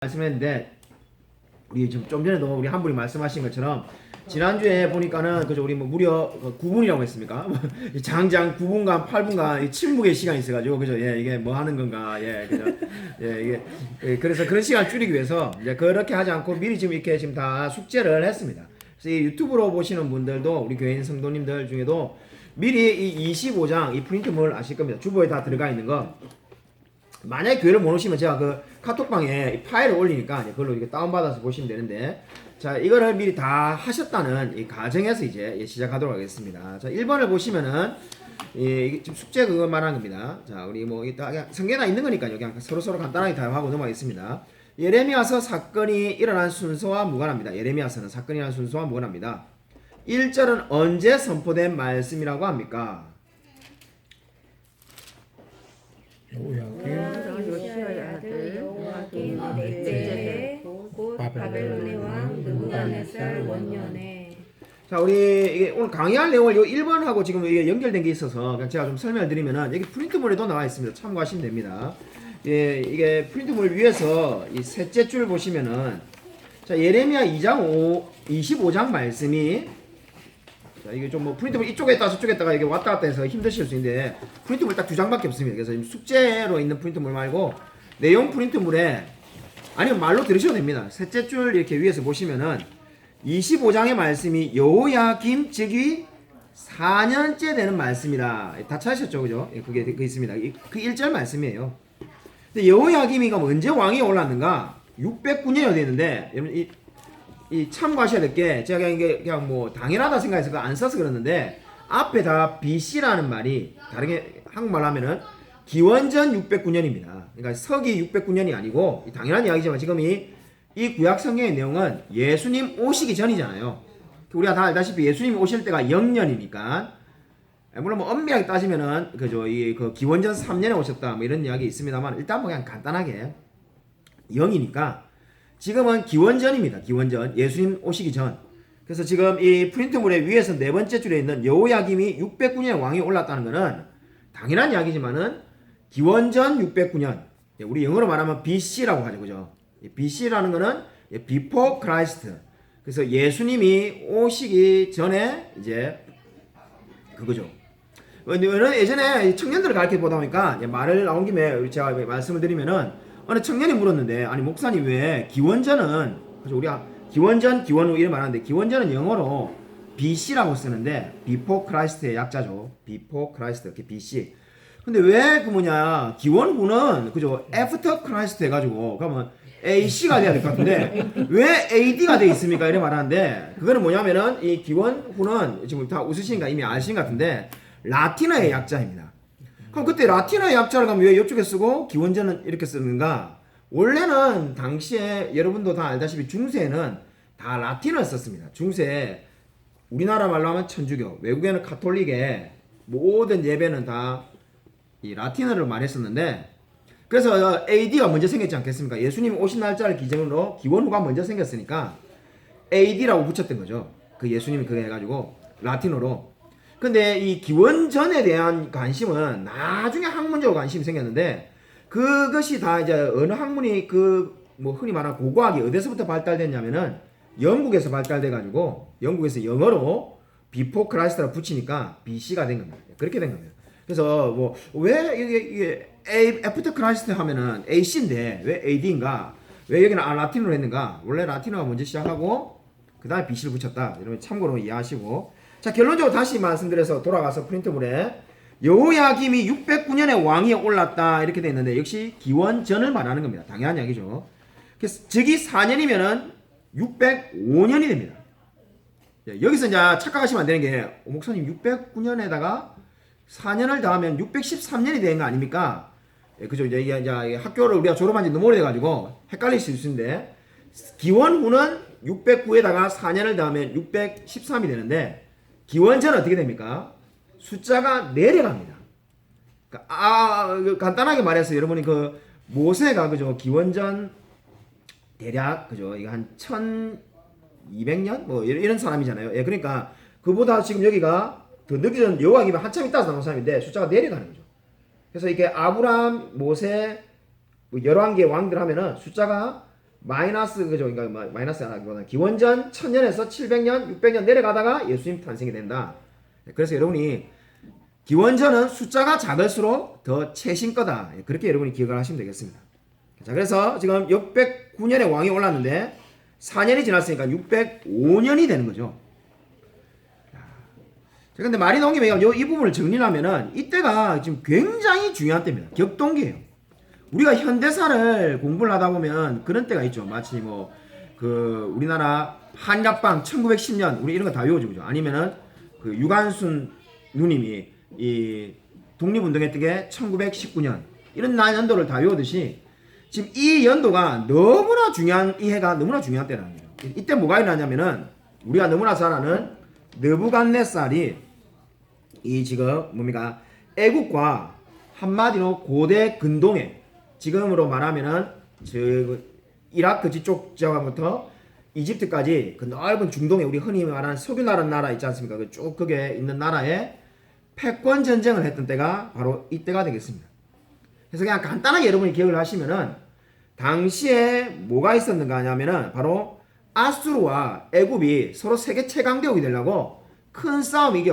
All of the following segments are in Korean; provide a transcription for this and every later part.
말씀했는데 우리 좀 전에도 우리 한 분이 말씀하신 것처럼 지난주에 보니까는 그저 우리 뭐 무려 9분이라고 했습니까? 장장 9분간 8분간 침묵의 시간이 있어가지고 그죠? 예, 이게 뭐 하는 건가? 예, 그죠? 예, 이게 그래서 그런 시간 을 줄이기 위해서 이제 그렇게 하지 않고 미리 지금 이렇게 지금 다 숙제를 했습니다. 그래서 이 유튜브로 보시는 분들도 우리 교인 성도님들 중에도 미리 이 25장 이 프린트물 아실 겁니다. 주보에 다 들어가 있는 거. 만약에 교회를 못 오시면 제가 그 카톡방에 이 파일을 올리니까 그걸로 이렇게 다운받아서 보시면 되는데, 자, 이거를 미리 다 하셨다는 이 가정에서 이제 시작하도록 하겠습니다. 자, 1번을 보시면은 이게 지금 숙제 그거 말하는 겁니다. 자, 우리 뭐 이따 성경에 있는 거니까요. 그냥 서로 간단하게 대화하고 넘어가겠습니다. 예레미야서 사건이 일어난 순서와 무관합니다. 예레미야서는 사건이 일어난 순서와 무관합니다. 1절은 언제 선포된 말씀이라고 합니까? 요시아의 아들 여호와긴 넷째 곧 바벨론의 왕 느부갓네살 원년에. 자, 우리 이게 오늘 강의할 내용을 요 1번하고 지금 이게 연결된 게 있어서 그냥 제가 좀 설명을 드리면은 여기 프린트물에도 나와 있습니다. 참고하시면 됩니다. 예, 이게 프린트물 위에서 이 셋째 줄 보시면은 자, 예레미야 2장 25장 말씀이, 자, 이게 좀 뭐 프린트물 이쪽에 있다 저쪽에 있다가 이게 왔다 갔다 해서 힘드실 수 있는데 프린트물 딱 두 장밖에 없습니다. 그래서 지금 숙제로 있는 프린트물 말고 내용 프린트물에, 아니면 말로 들으셔도 됩니다. 셋째 줄 이렇게 위에서 보시면은 25장의 말씀이 여호야김 즉위 4년째 되는 말씀이다. 다 찾으셨죠, 그죠? 그게 그 있습니다. 그 1절 말씀이에요. 근데 여호야김이가 언제 왕이 올랐는가? 609년이 되는데, 여러분 이 참고하셔야 될 게, 제가 그냥 뭐 당연하다 생각해서 안 써서 그러는데 앞에 다 BC라는 말이 다르게 한국말로 하면은 기원전 609년입니다. 그러니까 서기 609년이 아니고, 당연한 이야기지만 지금 이 구약 성경의 내용은 예수님 오시기 전이잖아요. 우리가 다 알다시피 예수님 오실 때가 0년이니까, 물론 뭐 엄밀하게 따지면은 그죠, 그 기원전 3년에 오셨다 뭐 이런 이야기 있습니다만, 일단 뭐 그냥 간단하게 0이니까 지금은 기원전입니다. 기원전, 예수님 오시기 전. 그래서 지금 이 프린트물의 위에서 네 번째 줄에 있는 여호야김이 609년에 왕이 올랐다는 것은 당연한 이야기지만은 기원전 609년, 우리 영어로 말하면 BC라고 하죠, 그죠? BC라는 거는 Before Christ. 그래서 예수님이 오시기 전에 이제 그거죠. 예전에 청년들을 가르쳐 보다 보니까 말을 나온 김에 제가 말씀을 드리면은 어느 청년이 물었는데, 아니 목사님 왜 기원전은, 그죠, 우리가 기원전, 기원후 이런 말하는데 기원전은 영어로 BC라고 쓰는데 Before Christ의 약자죠. Before Christ 이렇게 BC. 근데 왜 그 뭐냐 기원후는 그죠 After Christ 해가지고 그러면 AC가 돼야 될 것 같은데 왜 AD가 돼 있습니까? 이래 말하는데, 그거는 뭐냐면은 이 기원후는 지금 다 웃으시니까 이미 아시는 것 같은데 라틴어의 약자입니다. 그럼 그때 라틴어의 약자를 가면 왜 이쪽에 쓰고 기원전은 이렇게 쓰는가? 원래는 당시에 여러분도 다 알다시피 중세에는 다 라틴어를 썼습니다. 중세에 우리나라 말로 하면 천주교, 외국에는 가톨릭의 모든 예배는 다 이 라틴어를 말했었는데, 그래서 AD가 먼저 생겼지 않겠습니까? 예수님 오신 날짜를 기준으로 기원후가 먼저 생겼으니까 AD라고 붙였던 거죠. 그 예수님이 그거 해가지고 라틴어로. 근데 이 기원전에 대한 관심은 나중에 학문적으로 관심이 생겼는데, 그것이 다 이제 어느 학문이 그 뭐 흔히 말하는 고고학이 어디서부터 발달됐냐면은 영국에서 발달돼가지고 영국에서 영어로 Before Christ라고 붙이니까 BC가 된 겁니다. 그렇게 된 겁니다. 그래서 뭐 왜 이게 After Christ 하면은 AC인데 왜 AD인가? 왜 여기는 라틴어로 했는가? 원래 라틴어가 먼저 시작하고 그 다음에 BC를 붙였다. 여러분 참고로 이해하시고, 자, 결론적으로 다시 말씀드려서 돌아가서 프린트물에 여호야김이 609년에 왕이 올랐다 이렇게 돼 있는데 역시 기원전을 말하는 겁니다. 당연한 이야기죠. 그래서 즉위 4년이면은 605년이 됩니다. 여기서 이제 착각하시면 안 되는 게, 목사님 609년에다가 4년을 더하면 613년이 되는 거 아닙니까? 그죠? 이제 학교를 우리가 졸업한 지 너무 오래돼가지고 헷갈릴 수 있는데, 기원후는 609에다가 4년을 더하면 613이 되는데, 기원전은 어떻게 됩니까? 숫자가 내려갑니다. 간단하게 말해서 여러분이 그 모세가 그죠? 기원전 대략 그죠? 이거 한 1200년 뭐 이런 사람이잖아요. 예, 그러니까 그보다 지금 여기가 더 늦기 전 여호와김이 한참 있다 나온 사람인데 숫자가 내려가는 거죠. 그래서 이게 아브라함, 모세, 뭐 열왕기의 왕들 하면은 숫자가 마이너스 그죠? 그러니까 마이너스 하나기보다 기원전 1000년에서 700년, 600년 내려가다가 예수님 탄생이 된다. 그래서 여러분이 기원전은 숫자가 작을수록 더 최신 거다. 그렇게 여러분이 기억을 하시면 되겠습니다. 자, 그래서 지금 609년에 왕이 올랐는데 4년이 지났으니까 605년이 되는 거죠. 자, 근데 말이 나온 김에 이 부분을 정리하면은 이때가 지금 굉장히 중요한 때입니다. 격동기예요. 우리가 현대사를 공부를 하다 보면 그런 때가 있죠. 마치 뭐 그 우리나라 한약방 1910년 우리 이런 거 다 외워주죠. 아니면은 그 유관순 누님이 이 독립운동했던 게 1919년 이런 연도를 다 외우듯이 지금 이 연도가 너무나 중요한 이 해가 너무나 중요한 때라는 거예요. 이때 뭐가 일어나냐면은 우리가 너무나 잘 아는 느부갓네살이 이 지금 뭡니까 애국과 한마디로 고대 근동에 지금으로 말하면은 저 이라크 지쪽 지역부터 이집트까지 그 넓은 중동에 우리 흔히 말하는 석유나라 나라 있지 않습니까? 그 쭉 그게 있는 나라에 패권 전쟁을 했던 때가 바로 이때가 되겠습니다. 그래서 그냥 간단하게 여러분이 기억을 하시면은 당시에 뭐가 있었는가 하냐면은 바로 아수르와 애굽이 서로 세계 최강대국이 되려고 큰 싸움이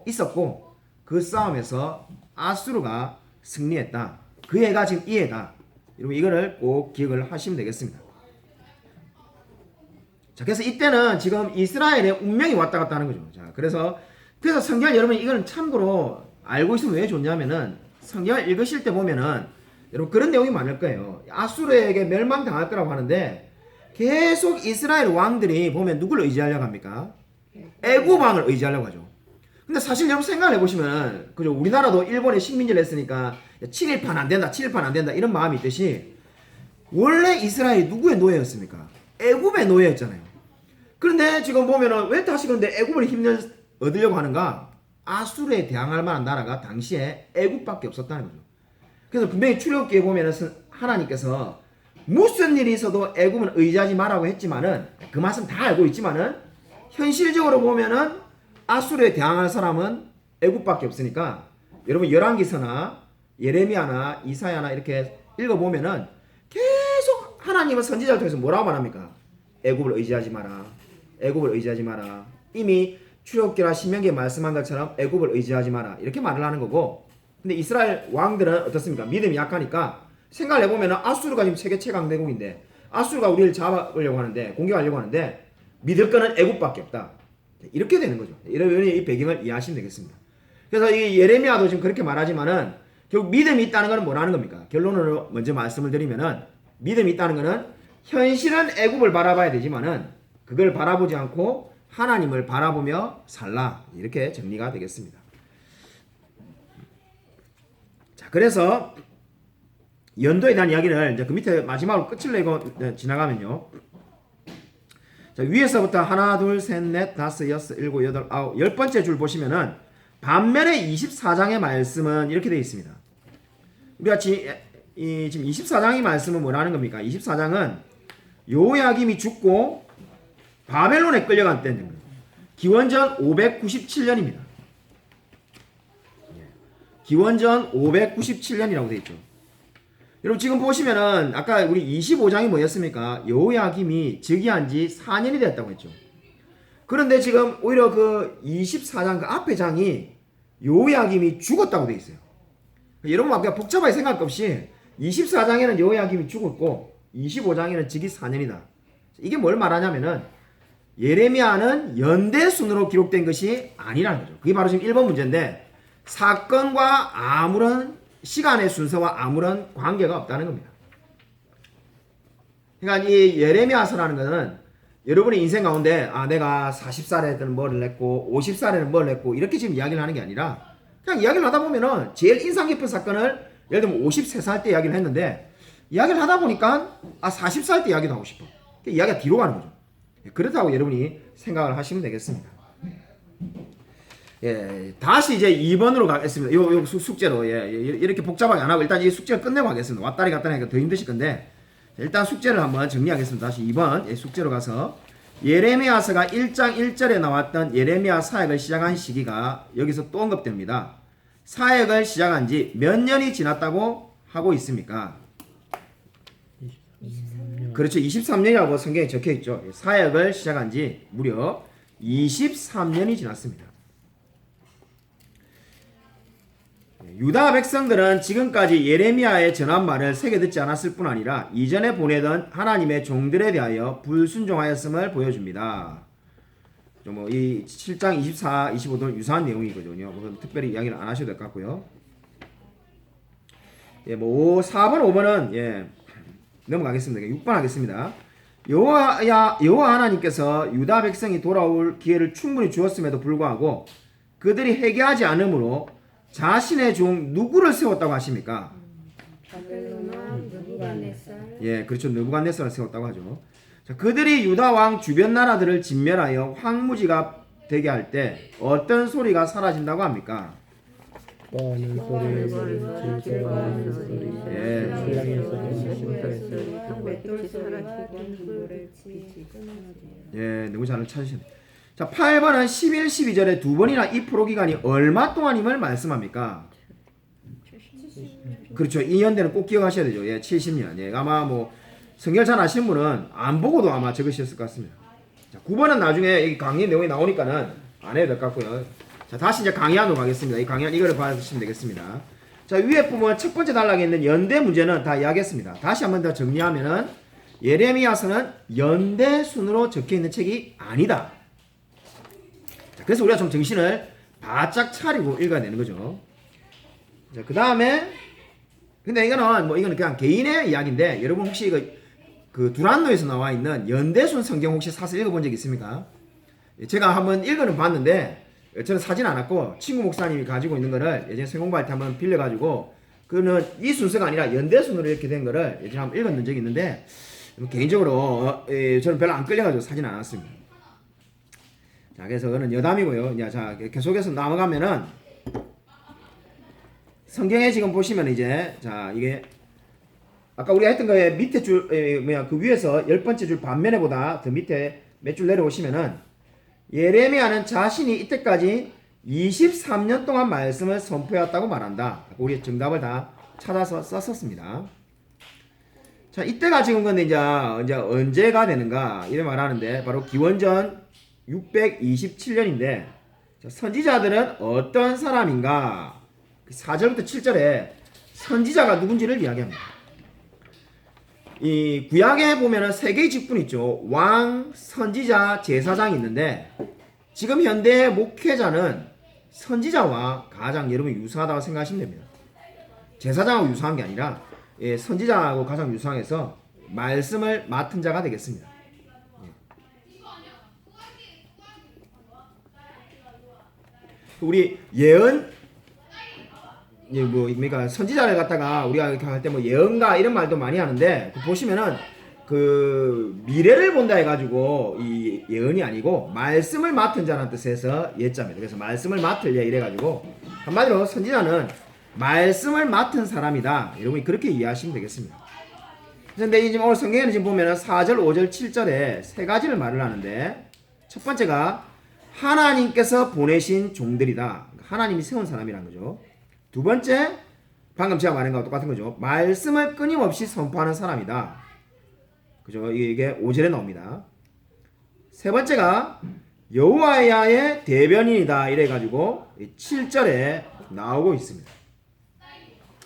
있었고 그 싸움에서 아수르가 승리했다. 그 해가 지금 이 해다. 여러분 이거를 꼭 기억을 하시면 되겠습니다. 자, 그래서 이때는 지금 이스라엘의 운명이 왔다 갔다 하는 거죠. 자, 그래서 성경 여러분 이거는 참고로 알고 있으면 왜 좋냐면은 성경을 읽으실 때 보면은 여러분 그런 내용이 많을 거예요. 아수르에게 멸망당할 거라고 하는데 계속 이스라엘 왕들이 보면 누구를 의지하려고 합니까? 애굽 왕을 의지하려고 하죠. 근데 사실 여러분 생각을 해보시면 그죠? 우리나라도 일본에 식민지를 했으니까 친일파는 안 된다, 친일파는 안 된다 이런 마음이 있듯이 원래 이스라엘이 누구의 노예였습니까? 애굽의 노예였잖아요. 그런데 지금 보면은 왜 다시 그런데 애굽을 힘을 얻으려고 하는가? 아수르에 대항할 만한 나라가 당시에 애굽밖에 없었다는 거죠. 그래서 분명히 출애굽기에 보면은 하나님께서 무슨 일이 있어도 애굽은 의지하지 말라고 했지만은 그 말씀 다 알고 있지만은 현실적으로 보면은 아수르에 대항할 사람은 애굽밖에 없으니까 여러분 열왕기서나 예레미야나 이사야나 이렇게 읽어보면은 계속 하나님은 선지자를 통해서 뭐라고 말합니까? 애굽을 의지하지 마라. 애굽을 의지하지 마라. 이미 출애굽기나 신명기에 말씀한 것처럼 애굽을 의지하지 마라. 이렇게 말을 하는 거고 근데 이스라엘 왕들은 어떻습니까? 믿음이 약하니까 생각을 해보면은 아수르가 지금 세계 최강대국인데 아수르가 우리를 잡으려고 하는데 공격하려고 하는데 믿을 거는 애굽밖에 없다. 이렇게 되는 거죠. 이런 이 배경을 이해하시면 되겠습니다. 그래서 이 예레미야도 지금 그렇게 말하지만은 결국 믿음이 있다는 것은 뭐라는 겁니까? 결론으로 먼저 말씀을 드리면은 믿음이 있다는 것은 현실은 애굽을 바라봐야 되지만은 그걸 바라보지 않고 하나님을 바라보며 살라. 이렇게 정리가 되겠습니다. 자, 그래서 연도에 대한 이야기를 이제 그 밑에 마지막으로 끝을 내고 지나가면요. 자, 위에서부터 하나, 둘, 셋, 넷, 다섯, 여섯, 일곱, 여덟, 아홉, 10번째 줄 보시면은 반면에 24장의 말씀은 이렇게 되어 있습니다. 우리가 지금 24장의 말씀은 뭐라는 겁니까? 24장은 요야김이 죽고 바벨론에 끌려간 때입니다. 기원전 597년입니다. 기원전 597년이라고 되어 있죠. 여러분 지금 보시면은 아까 우리 25장이 뭐였습니까? 여호야김이 즉위한 지 4년이 됐다고 했죠. 그런데 지금 오히려 그 24장 그 앞에 장이 여호야김이 죽었다고 되어 있어요. 여러분 아까 복잡하게 생각 없이 24장에는 여호야김이 죽었고 25장에는 즉위 4년이다. 이게 뭘 말하냐면은 예레미야는 연대 순으로 기록된 것이 아니라는 거죠. 그게 바로 지금 1번 문제인데 사건과 아무런 시간의 순서와 아무런 관계가 없다는 겁니다. 그러니까 이 예레미야서라는 것은 여러분의 인생 가운데 내가 40살에는 뭘 했고 50살에는 뭘 했고 이렇게 지금 이야기를 하는 게 아니라 그냥 이야기를 하다 보면은 제일 인상 깊은 사건을 예를 들면 53살 때 이야기를 했는데 이야기를 하다 보니까 40살 때 이야기도 하고 싶어. 이야기가 뒤로 가는 거죠. 그렇다고 여러분이 생각을 하시면 되겠습니다. 예, 다시 이제 2번으로 가겠습니다. 요 숙제로 이렇게 복잡하게 안 하고 일단 이 숙제를 끝내고 하겠습니다. 왔다리 갔다리 하니까 더 힘드실 건데 일단 숙제를 한번 정리하겠습니다. 다시 2번 숙제로 가서 예레미야서가 1장 1절에 나왔던 예레미야 사역을 시작한 시기가 여기서 또 언급됩니다. 사역을 시작한 지 몇 년이 지났다고 하고 있습니까? 23년. 그렇죠. 23년이라고 성경에 적혀 있죠. 사역을 시작한 지 무려 23년이 지났습니다. 유다 백성들은 지금까지 예레미야의 전한 말을 새겨 듣지 않았을 뿐 아니라 이전에 보내던 하나님의 종들에 대하여 불순종하였음을 보여줍니다. 이 7장 24, 25도 유사한 내용이거든요. 특별히 이야기를 안 하셔도 될 것 같고요. 4번, 5번은 넘어가겠습니다. 6번 하겠습니다. 여호와 하나님께서 유다 백성이 돌아올 기회를 충분히 주었음에도 불구하고 그들이 회개하지 않으므로 자신의 종 누구를 세웠다고 하십니까? 바벨론 왕 느부갓네살. 그렇죠. 느부갓네살을 세웠다고 하죠. 자, 그들이 유다 왕 주변 나라들을 진멸하여 황무지가 되게 할 때 어떤 소리가 사라진다고 합니까? 떠하는 소리, 즐거워하는 소리, 신랑의 소리, 신부의 소리, 맷돌 사라지고 불빛이 끊어지요. 너무 잘 찾으셨네요. 자, 8번은 11, 12절에 두 번이나 이 프로 기간이 얼마 동안임을 말씀합니까? 그렇죠. 이 연대는 꼭 기억하셔야 되죠. 70년. 아마 성경 잘 아시는 분은 안 보고도 아마 적으셨을 것 같습니다. 자, 9번은 나중에 이 강의 내용이 나오니까는 안 해도 될 것 같고요. 자, 다시 이제 강의안으로 가겠습니다. 이 강의안 이거를 봐주시면 되겠습니다. 자, 위에 보면 첫 번째 단락에 있는 연대 문제는 다 이야기했습니다. 다시 한번 더 정리하면은 예레미야서는 연대 순으로 적혀 있는 책이 아니다. 자, 그래서 우리가 좀 정신을 바짝 차리고 읽어야 되는 거죠. 자, 그 다음에 근데 이거는 그냥 개인의 이야기인데 여러분 혹시 그 두란노에서 나와 있는 연대순 성경 혹시 사서 읽어본 적 있습니까? 제가 한번 읽어는 봤는데 저는 사진 않았고 친구 목사님이 가지고 있는 거를 예전에 성공부할 때 한번 빌려가지고 그는 이 순서가 아니라 연대순으로 이렇게 된 거를 예전에 한번 읽었는 적이 있는데 개인적으로 저는 별로 안 끌려가지고 사진 않았습니다. 자, 그래서 그거는 여담이고요. 자, 계속해서 넘어가면은 성경에 지금 보시면 이제 자 이게 아까 우리가 했던 거에 밑에 줄 그 위에서 10번째 줄 반면에 보다 더 밑에 몇 줄 내려오시면은 예레미야는 자신이 이때까지 23년 동안 말씀을 선포해왔다고 말한다. 우리 정답을 다 찾아서 썼었습니다. 자, 이때가 지금 근데 이제 언제가 되는가 이래 말하는데 바로 기원전 627년인데 선지자들은 어떤 사람인가? 4절부터 7절에 선지자가 누군지를 이야기합니다. 이 구약에 보면은 세 개의 직분이 있죠. 왕, 선지자, 제사장이 있는데 지금 현대의 목회자는 선지자와 가장 여러분 유사하다고 생각하시면 됩니다. 제사장하고 유사한 게 아니라 선지자하고 가장 유사해서 말씀을 맡은 자가 되겠습니다. 우리 예언 그러니까 선지자를 갖다가 우리가 이렇게 할 때 예언가 이런 말도 많이 하는데 보시면은 그 미래를 본다 해가지고 이 예언이 아니고 말씀을 맡은 자라는 뜻에서 예자입니다. 그래서 말씀을 맡을 예 이래가지고 한마디로 선지자는 말씀을 맡은 사람이다. 여러분이 그렇게 이해하시면 되겠습니다. 그런데 지금 오늘 성경에는 지금 보면은 4절, 5절, 7절에 세 가지를 말을 하는데 첫 번째가 하나님께서 보내신 종들이다. 하나님이 세운 사람이라는 거죠. 두 번째, 방금 제가 말한 거와 똑같은 거죠. 말씀을 끊임없이 선포하는 사람이다. 그죠? 이게 5절에 나옵니다. 세 번째가 여호와의 대변인이다. 이래가지고 7절에 나오고 있습니다.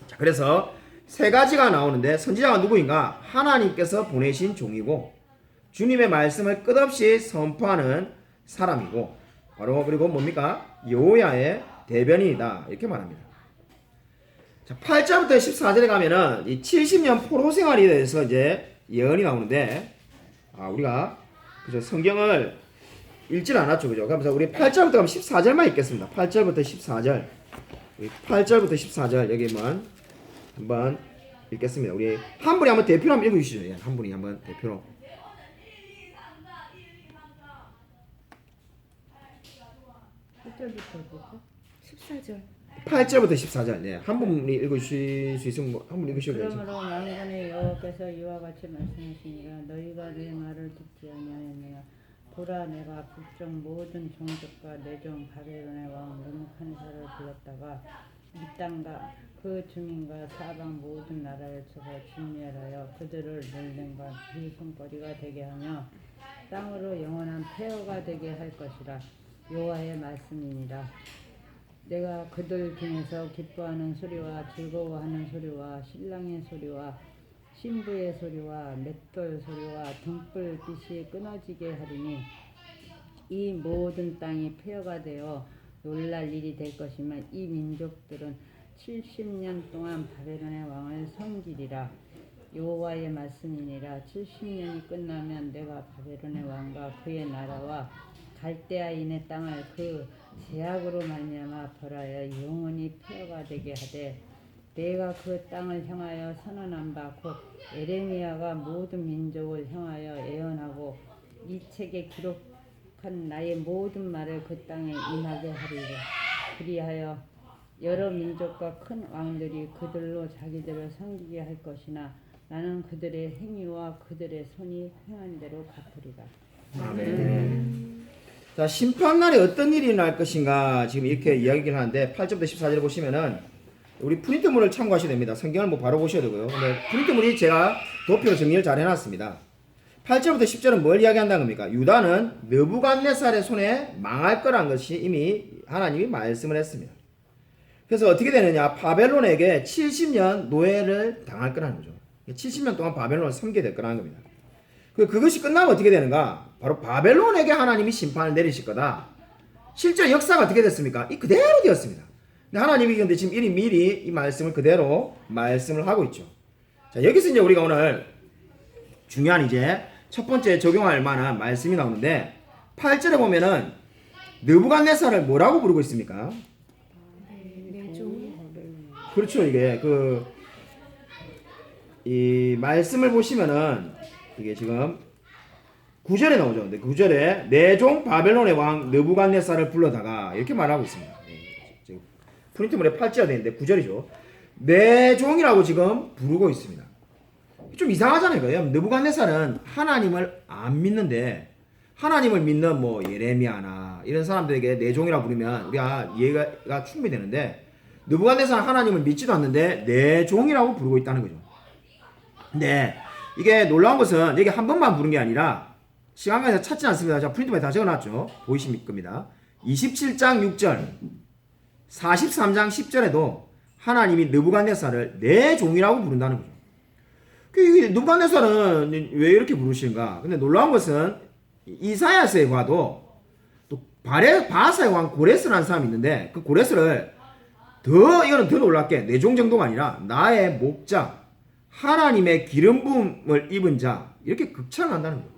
자, 그래서 세 가지가 나오는데 선지자가 누구인가? 하나님께서 보내신 종이고 주님의 말씀을 끝없이 선포하는 사람이고 바로 그리고 뭡니까? 여호와의 대변인이다. 이렇게 말합니다. 자, 8절부터 14절에 가면은 이 70년 포로 생활에 대해서 이제 예언이 나오는데 우리가 그죠? 성경을 읽질 않았죠. 그죠? 그래서 우리 8절부터 가면 14절만 읽겠습니다. 8절부터 14절. 8절부터 14절 여기만 한번 읽겠습니다. 우리 한 분이 한번 대표로 한번 읽어 주시죠. 한 분이 한번 대표로. 14절. 8절부터 14절. 네. 한 분이 읽어 주실 수 있으면 한 분 읽으셔도 되죠. 그러므로 만군의 여호와께서 이와 같이 말씀하시니라 너희가 내 말을 듣지 아니하였느냐 보라 내가 북쪽 모든 종족과 내 종 바벨론의 왕 느부갓네살을 불렀다가 이 땅과 그 주민과 사방 모든 나라를 쳐서 진멸하여 그들을 놀림과 비손거리가 되게 하며 땅으로 영원한 폐허가 되게 할 것이라. 여호와의 말씀이니라. 내가 그들 중에서 기뻐하는 소리와 즐거워하는 소리와 신랑의 소리와 신부의 소리와 맷돌 소리와 등불빛이 끊어지게 하리니 이 모든 땅이 폐허가 되어 놀랄 일이 될 것이면 이 민족들은 70년 동안 바벨론의 왕을 섬기리라. 여호와의 말씀이니라. 70년이 끝나면 내가 바벨론의 왕과 그의 나라와 갈대아인의 땅을 그 제약으로 말미암아 벌하여 영원히 폐허가 되게 하되 내가 그 땅을 향하여 선언한 바 곧 에레미야가 모든 민족을 향하여 예언하고 이 책에 기록한 나의 모든 말을 그 땅에 임하게 하리라. 그리하여 여러 민족과 큰 왕들이 그들로 자기들을 섬기게 할 것이나 나는 그들의 행위와 그들의 손이 행한 대로 갚으리라. 아멘. 자, 심판날에 어떤 일이 날 것인가 지금 이렇게 이야기를 하는데 8절부터 14절 보시면은 우리 프린트물을 참고하셔야 됩니다. 성경을 뭐 바로 보셔야 되고요. 근데 프린트물이 제가 도표로 정리를 잘 해놨습니다. 8절부터 10절은 뭘 이야기한다는 겁니까? 유다는 느부갓네살의 손에 망할 거란 것이 이미 하나님이 말씀을 했습니다. 그래서 어떻게 되느냐? 바벨론에게 70년 노예를 당할 거라는 거죠. 70년 동안 바벨론을 섬기게 될 거라는 겁니다. 그것이 끝나면 어떻게 되는가? 바로 바벨론에게 하나님이 심판을 내리실 거다. 실제 역사가 어떻게 됐습니까? 이 그대로 되었습니다. 근데 하나님이 근데 지금 이리 미리 이 말씀을 그대로 말씀을 하고 있죠. 자, 여기서 이제 우리가 오늘 중요한 이제 첫 번째 적용할 만한 말씀이 나오는데 8절에 보면은 느부갓네살을 뭐라고 부르고 있습니까? 그렇죠. 이게 이 말씀을 보시면은 이게 지금 9절에 나오죠. 근데 9절에 내 종 바벨론의 왕 느부갓네살을 불러다가 이렇게 말하고 있습니다. 지금 프린트물에 8절에 되어 있는데 9절이죠. 내 종이라고 지금 부르고 있습니다. 좀 이상하잖아요. 그요 느부갓네살은 하나님을 안 믿는데 하나님을 믿는 뭐 예레미야나 이런 사람들에게 내 종이라고 부르면 우리가 이해가 충분히 되는데 느부갓네살은 하나님을 믿지도 않는데 내 종이라고 부르고 있다는 거죠. 근데 이게 놀라운 것은 여기 한 번만 부른 게 아니라 시간 관계상 찾지 않습니다. 제가 프린트에 다 적어놨죠. 보이실 겁니다. 27장 6절 43장 10절에도 하나님이 느부갓네살을 내 종이라고 부른다는 거죠. 느부갓네살은 왜 이렇게 부르시는가? 근데 놀라운 것은 이사야서에 봐도 또 바사의 왕 고레스라는 사람이 있는데 그 고레스를 이거는 더 놀랍게 내 종 정도가 아니라 나의 목자 하나님의 기름 부음을 입은 자 이렇게 극찬을 한다는 거예요.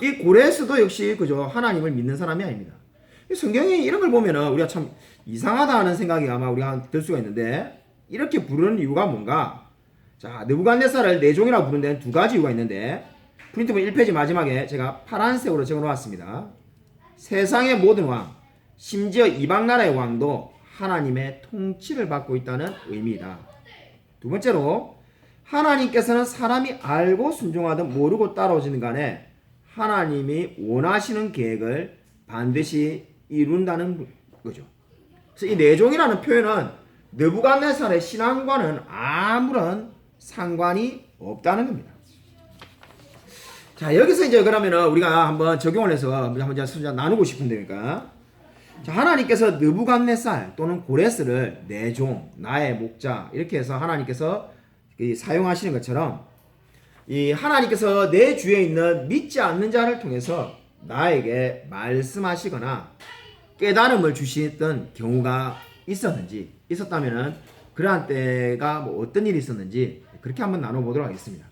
이 고레스도 역시 그저 하나님을 믿는 사람이 아닙니다. 성경이 이런 걸 보면은 우리가 참 이상하다 하는 생각이 아마 우리가 들 수가 있는데 이렇게 부르는 이유가 뭔가? 자, 느부갓네살을 내 종이라고 부르는 데는 두 가지 이유가 있는데 프린트본 1페이지 마지막에 제가 파란색으로 적어 놓았습니다. 세상의 모든 왕, 심지어 이방 나라의 왕도 하나님의 통치를 받고 있다는 의미이다. 두 번째로 하나님께서는 사람이 알고 순종하든 모르고 따라오지는 간에 하나님이 원하시는 계획을 반드시 이룬다는 거죠. 그래서 이 내종이라는 표현은 느부갓네살의 신앙과는 아무런 상관이 없다는 겁니다. 자, 여기서 이제 그러면은 우리가 한번 적용을 해서 한번 나누고 싶은데니까. 자, 하나님께서 느부갓네살 또는 고레스를 내 종, 나의 목자 이렇게 해서 하나님께서 사용하시는 것처럼 이 하나님께서 내 주위에 있는 믿지 않는 자를 통해서 나에게 말씀하시거나 깨달음을 주시던 경우가 있었다면은 그러한 때가 뭐 어떤 일이 있었는지 그렇게 한번 나눠보도록 하겠습니다.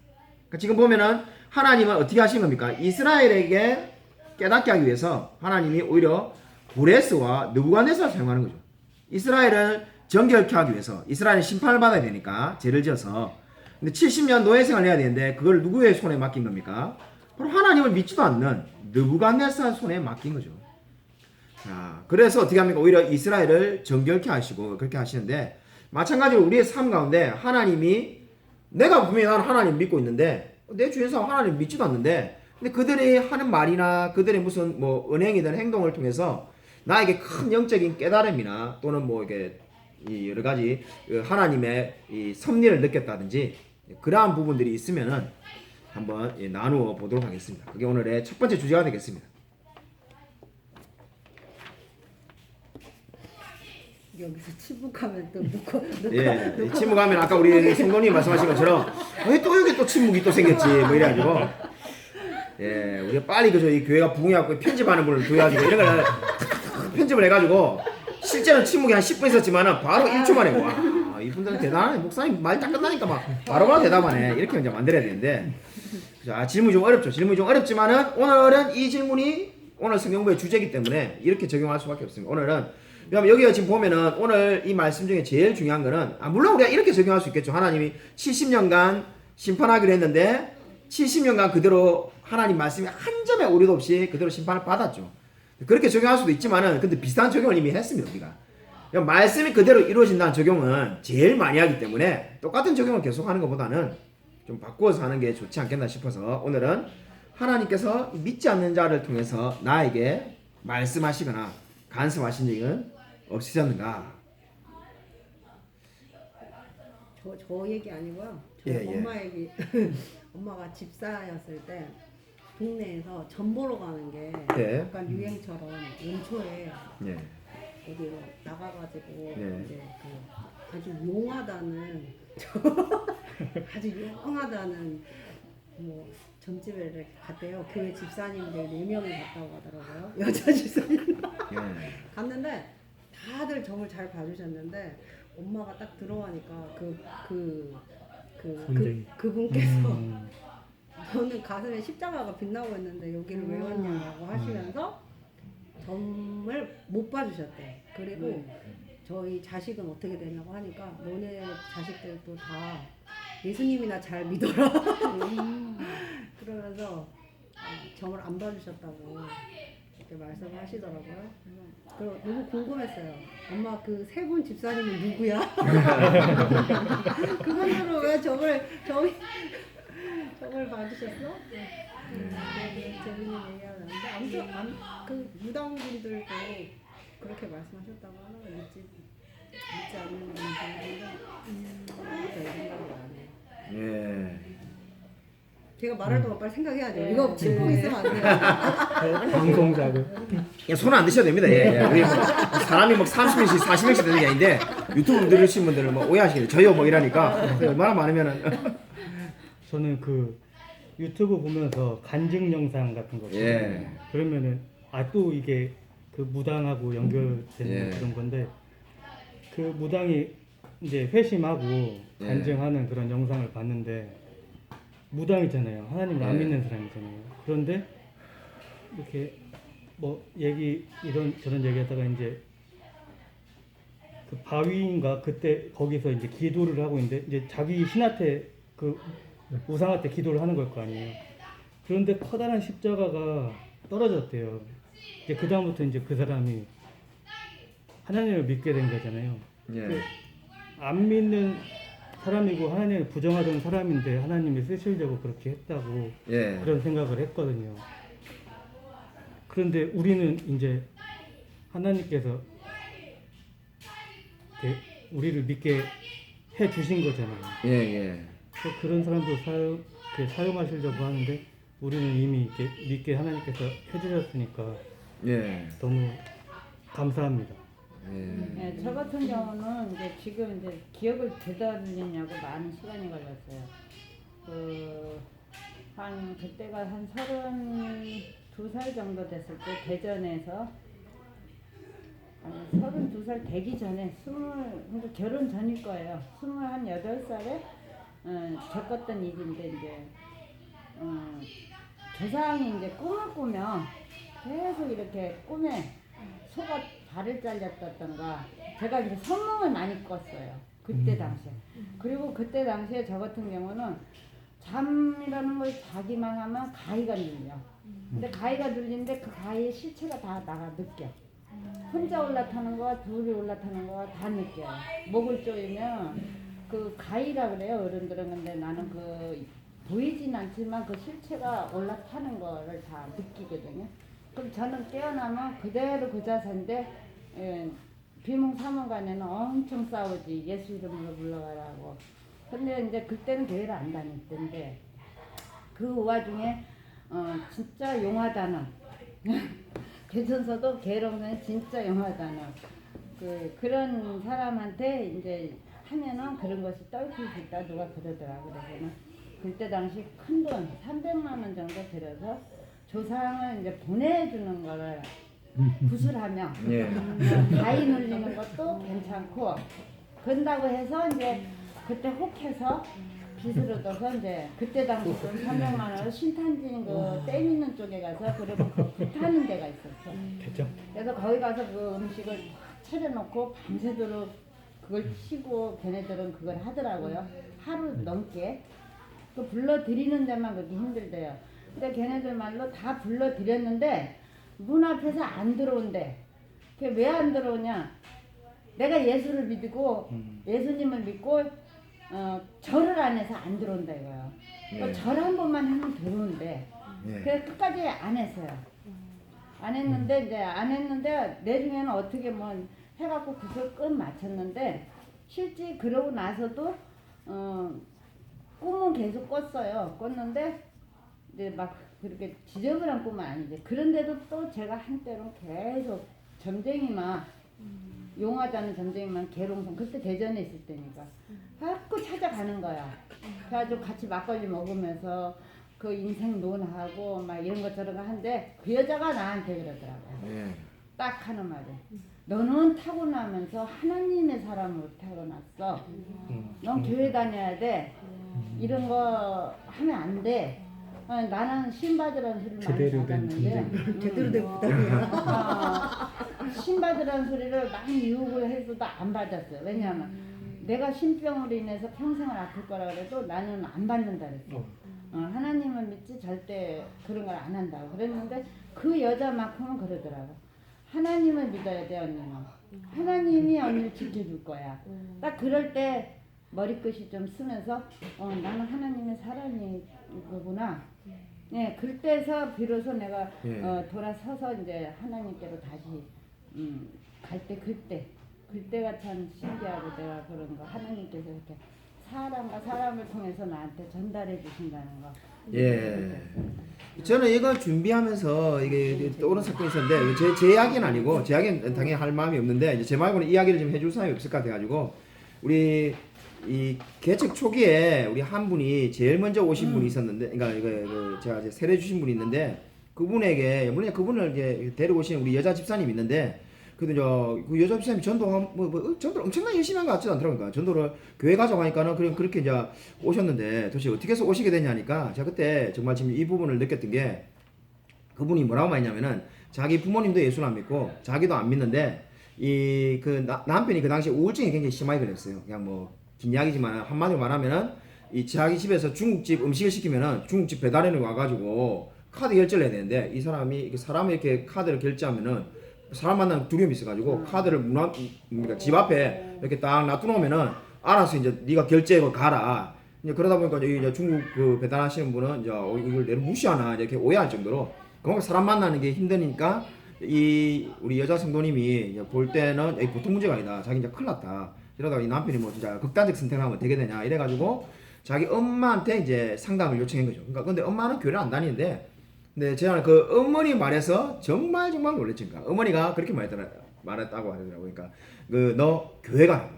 그러니까 지금 보면은 하나님은 어떻게 하신 겁니까? 이스라엘에게 깨닫게 하기 위해서 하나님이 오히려 고레스와 느부갓네살을 사용하는 거죠. 이스라엘을 정결케 하기 위해서 이스라엘은 심판을 받아야 되니까 죄를 지어서 근데 70년 노예 생활을 해야 되는데 그걸 누구의 손에 맡긴 겁니까? 바로 하나님을 믿지도 않는 느부갓네살 손에 맡긴 거죠. 자, 그래서 어떻게 합니까? 오히려 이스라엘을 정결케 하시고 그렇게 하시는데 마찬가지로 우리의 삶 가운데 하나님이 내가 분명히 나는 하나님 믿고 있는데 내 주변 사람 하나님 믿지도 않는데 근데 그들이 하는 말이나 그들의 무슨 뭐 은행이든 행동을 통해서 나에게 큰 영적인 깨달음이나 또는 뭐 이게 이 여러 가지 하나님의 이 섭리를 느꼈다든지 그러한 부분들이 있으면은 한번 나누어 보도록 하겠습니다. 그게 오늘의 첫 번째 주제가 되겠습니다. 여기서 침묵하면 또 놓고 예, 이 침묵하면 아까 우리 성도님 말씀하신 것처럼 왜 또 여기 또 침묵이 또 생겼지 뭐 이래가지고 예, 우리가 빨리 그저 이 교회가 부흥해갖고 편집하는 분을 구해가지고 이런 걸 편집을 해가지고 실제로는 침묵이 한 10분 있었지만은 바로 1초 만에 와 이분들은 대단하네 목사님 말 딱 끝나니까 막 바로 대답하네 이렇게 이제 만들어야 되는데 질문이 좀 어렵죠. 질문이 좀 어렵지만은 오늘은 이 질문이 오늘 성경부의 주제이기 때문에 이렇게 적용할 수밖에 없습니다. 오늘은 왜냐면 여기가 지금 보면은 오늘 이 말씀 중에 제일 중요한 거는 물론 우리가 이렇게 적용할 수 있겠죠. 하나님이 70년간 심판하기로 했는데 70년간 그대로 하나님 말씀이 한 점의 오류도 없이 그대로 심판을 받았죠. 그렇게 적용할 수도 있지만은 근데 비슷한 적용을 이미 했습니다. 우리가 말씀이 그대로 이루어진다는 적용은 제일 많이 하기 때문에 똑같은 적용을 계속하는 것보다는 좀 바꾸어서 하는 게 좋지 않겠나 싶어서 오늘은 하나님께서 믿지 않는 자를 통해서 나에게 말씀하시거나 간섭하신 적은 없으셨는가? 저 얘기 아니고요. 저 예, 예. 엄마 얘기. 엄마가 집사였을 때 동네에서 전 보러 가는 게 네. 약간 유행처럼 연초에 예. 어디로 나가가지고 네. 이제 그 아주 용하다는 아주 용하다는 뭐 점집에 이렇게 갔대요. 교회 집사님들 4명이 갔다고 하더라고요. 여자 집사님 예. 갔는데 다들 점을 잘 봐주셨는데 엄마가 딱 들어가니까 분쟁이. 그분께서 저는 가슴에 십자가가 빛나고 있는데 여기를 왜 왔냐고 하시면서 점을 못 봐주셨대. 그리고 저희 자식은 어떻게 되냐고 하니까 너네 자식들도 다 예수님이나 잘 믿어라. 그러면서 점을 안 봐주셨다고 이렇게 말씀을 하시더라고요. 그래서 너무 궁금했어요. 엄마 그 세 분 집사님은 누구야? 그분들은 왜 점을 봐주셨어? 재밌는 얘기하는데 아무튼 그 무당분들도 그렇게 말씀하셨다고 하는 걸 믿지 않는 분들은 별 생각이 안 해요. 예. 제가 말할 동안 빨리 생각해야죠. 이거 짚고 있으면 안 돼요. 방송자고. 손 안 드셔도 됩니다. 예, 예. 우리 뭐 사람이 막 30명씩 40명씩 되는 게 아닌데 유튜브 들으신 분들은 뭐 오해하시겠네요. 저요 뭐 이러니까 얼마나 많으면은 저는 그 유튜브 보면서 간증 영상 같은 거 보거든요. 예. 그러면은 또 이게 그 무당하고 연결되는 예. 그런 건데 그 무당이 이제 회심하고 예. 간증하는 그런 영상을 봤는데 무당이잖아요. 하나님을 안 예. 믿는 사람이잖아요. 그런데 이렇게 뭐 이런 저런 얘기하다가 이제 그 바위인가 그때 거기서 이제 기도를 하고 있는데 이제 자기 신한테 그 우상한테 기도를 하는 걸 거 아니에요. 그런데 커다란 십자가가 떨어졌대요. 이제 그 다음부터 이제 그 사람이 하나님을 믿게 된 거잖아요. 예. 안 믿는 사람이고 하나님을 부정하던 사람인데 하나님이 쓰시려고 그렇게 했다고 예. 그런 생각을 했거든요. 그런데 우리는 이제 하나님께서 이렇게 우리를 믿게 해 주신 거잖아요. 예, 예. 그런 사람도 사용하시려고 하는데 우리는 이미 이렇게 믿게 하나님께서 해주셨으니까 예. 너무 감사합니다. 예. 네, 저 같은 경우는 이제 지금 이제 기억을 되돌리냐고 많은 시간이 걸렸어요. 그때가 한 32살 정도 됐을 때 대전에서 32살 되기 전에 그러니까 결혼 전일 거예요. 28살에 겪었던 일인데 이제 조상이 이제 꿈을 꾸면 계속 이렇게 꿈에 소가 발을 잘렸다던가 제가 이제 선몽을 많이 꿨어요. 그때 당시에. 그리고 그때 당시에 저 같은 경우는 잠이라는 걸 자기만 하면 가위가 눌려. 근데 가위가 눌리는데 그 가위의 실체가 다 나가 느껴. 혼자 올라타는 거와 둘이 올라타는 거와 다 느껴요. 목을 조이면 그 가위라 그래요 어른들은. 근데 나는 그 보이진 않지만 그 실체가 올라타는 거를 다 느끼거든요. 그럼 저는 깨어나면 그대로 그 자세인데 비몽사몽간에는 엄청 싸우지. 예수 이름으로 불러가라고. 근데 이제 그때는 교회를 안 다녔던데 그 와중에 진짜 용하다는 개천서도 계룡은 진짜 용하다는 그런 사람한테 이제 하면은 그런 것이 떨칠 수 있다 누가 그러더라고. 그래서는 그때 당시 큰 돈 300만 원 정도 들여서 조상을 이제 보내주는 거를 구슬하며 예. 가위 눌리는 것도 괜찮고 그런다고 해서 이제 그때 혹해서 빚을 얻어서 이제 그때 당시 돈 300만 원을 신탄진 그 댐 있는 쪽에 가서 그러면 그 불타는 데가 있었어. 됐죠? 그래서 거기 가서 그 음식을 탁 차려놓고 밤새도록 그걸 치고 걔네들은 그걸 하더라고요. 하루 넘게. 그 불러드리는 데만 그렇게 힘들대요. 근데 걔네들 말로 다 불러드렸는데 문 앞에서 안 들어온대. 그게 왜 안 들어오냐? 내가 예수를 믿고 예수님을 믿고 절을 안 해서 안 들어온다 이거요. 예. 절 한 번만 하면 들어온대. 예. 그래서 끝까지 안 했어요. 안 했는데 이제 안 했는데 내중에는 어떻게 뭐 해갖고 그걸 끝 마쳤는데 실제 그러고 나서도 꿈은 계속 꿨어요. 꿨는데 이제 막 그렇게 지저분한 꿈은 아니지. 그런데도 또 제가 한때는 계속 점쟁이만 용하다는 점쟁이만 계룡성 그때 대전에 있을 때니까 자꾸 찾아가는 거야. 그래가지고 같이 막걸리 먹으면서 그 인생 논하고 막 이런 것저런 거 하는데 그 여자가 나한테 그러더라고요. 예. 딱 하는 말이 너는 타고나면서 하나님의 사람으로 타고났어. 넌 교회 다녀야 돼. 이런 거 하면 안 돼. 나는 신받으라는 소리를 제대로 많이 된 받았는데 제대로 된 부담이야. 신받으라는 소리를 많이 유혹을 해서도 안 받았어요. 왜냐하면 내가 신병으로 인해서 평생을 아플 거라 그래도 나는 안 받는다 그랬어. 하나님을 믿지 절대 그런 걸 안 한다고 그랬는데 그 여자만큼은 그러더라고. 하나님을 믿어야 돼 언니는. 하나님이 언니를 지켜줄 거야. 딱 그럴 때 머리끝이 좀 쓰면서 나는 하나님의 사람이구나. 네, 그때서 비로소 내가 예. 돌아서서 이제 하나님께로 다시 갈 때 그때가 참 신기하고 내가 그런 거 하나님께서 이렇게 사람과 사람을 통해서 나한테 전달해 주신다는 거. 예. 저는 이거 준비하면서 이게 떠오른 사건이 있었는데 제 이야기는 아니고 제 이야기는 당연히 할 마음이 없는데 이제 제 말고는 이야기를 좀 해줄 사람이 없을 것 같아가지고 우리 이 개척 초기에 우리 한 분이 제일 먼저 오신 분이 있었는데 그러니까 이거 제가 이제 세례 주신 분이 있는데 그분에게 물론 그분을 이제 데리고 오신 우리 여자 집사님이 있는데 그 여자 집사님이 전도를 엄청나게 열심히 한 것 같지도 않더라고요. 그러니까 전도를 교회 가져가니까는 그렇게 이제 오셨는데 도대체 어떻게 해서 오시게 됐냐니까 제가 그때 정말 지금 이 부분을 느꼈던 게 그분이 뭐라고 말했냐면은 자기 부모님도 예수를 안 믿고 자기도 안 믿는데 남편이 그 당시에 우울증이 굉장히 심하게 걸렸어요. 그냥 뭐 긴 이야기지만 한마디로 말하면은 이 자기 집에서 중국집 음식을 시키면은 중국집 배달인이 와가지고 카드 결제를 해야 되는데 이 사람이 사람을 이렇게 카드를 결제하면은 사람 만나는 두려움이 있어가지고 카드를 그러니까 집 앞에 이렇게 딱 놔두놓으면은 알아서 이제 네가 결제하고 가라. 이제 그러다 보니까 이제 중국 그 배달하시는 분은 이제 이걸 내가 무시하나 이렇게 오해할 정도로 그만큼 사람 만나는 게 힘드니까 우리 여자 성도님이 이제 볼 때는 보통 문제가 아니다. 자기 이제 큰일 났다. 이러다가 이 남편이 뭐 진짜 극단적 선택을 하면 되게 되냐 이래가지고 자기 엄마한테 이제 상담을 요청한 거죠. 그러니까 근데 엄마는 교회를 안 다니는데 근데 제가 그 어머니 말에서 정말 놀랬죠. 그러니까 어머니가 그렇게 말했다고 하더라고요. 그러니까 너 교회 가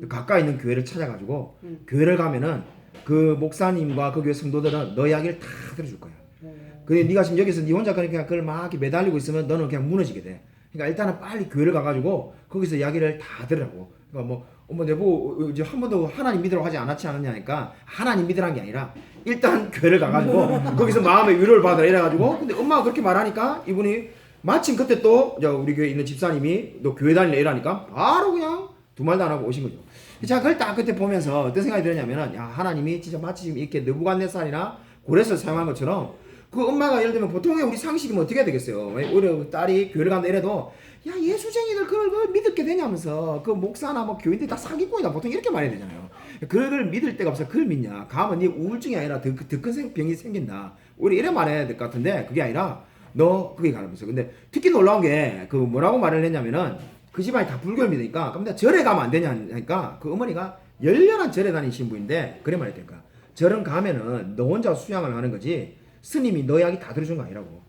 가까이 있는 교회를 찾아가지고 교회를 가면은 그 목사님과 그 교회 성도들은 너 이야기를 다 들어줄 거야. 근데 네가 지금 여기서 네 혼자 그냥 그걸 막 이렇게 매달리고 있으면 너는 그냥 무너지게 돼. 그러니까 일단은 빨리 교회를 가가지고 거기서 이야기를 다 들으라고. 그러니까 뭐 어머 내보고 이제 한 번도 하나님 믿으라고 하지 않았지 않았냐니까 하나님 믿으라는 게 아니라 일단 교회를 가가지고 거기서 마음의 위로를 받아 이래가지고 근데 엄마가 그렇게 말하니까 이분이 마침 그때 또 우리 교회에 있는 집사님이 너 교회 다닐래 이러니까 바로 그냥 두 말도 안 하고 오신 거죠. 제가 그걸 딱 그때 보면서 어떤 생각이 들었냐면은 야 하나님이 진짜 마치 지금 이렇게 느부갓네살이나 고레스를 사용한 것처럼 그 엄마가 예를 들면 보통의 우리 상식이면 어떻게 해야 되겠어요? 오히려 딸이 교회를 간다 이래도 야 예수쟁이들 그걸 믿게 되냐면서 그 목사나 뭐 교인들 다 사기꾼이다 보통 이렇게 말해야 되잖아요. 그걸 믿을 데가 없어. 그걸 믿냐? 가면 네 우울증이 아니라 더 큰 병이 생긴다. 우리 이래 말해야 될 것 같은데 그게 아니라 너 그게 가면서 근데 특히 놀라운 게 그 뭐라고 말을 했냐면은 그 집안이 다 불교를 믿으니까 그럼 내가 절에 가면 안 되냐 하니까 그 어머니가 열렬한 절에 다니신 분인데 그래 말했다니까 절은 가면은 너 혼자 수양을 하는 거지 스님이 너 이야기 다 들어준 거 아니라고.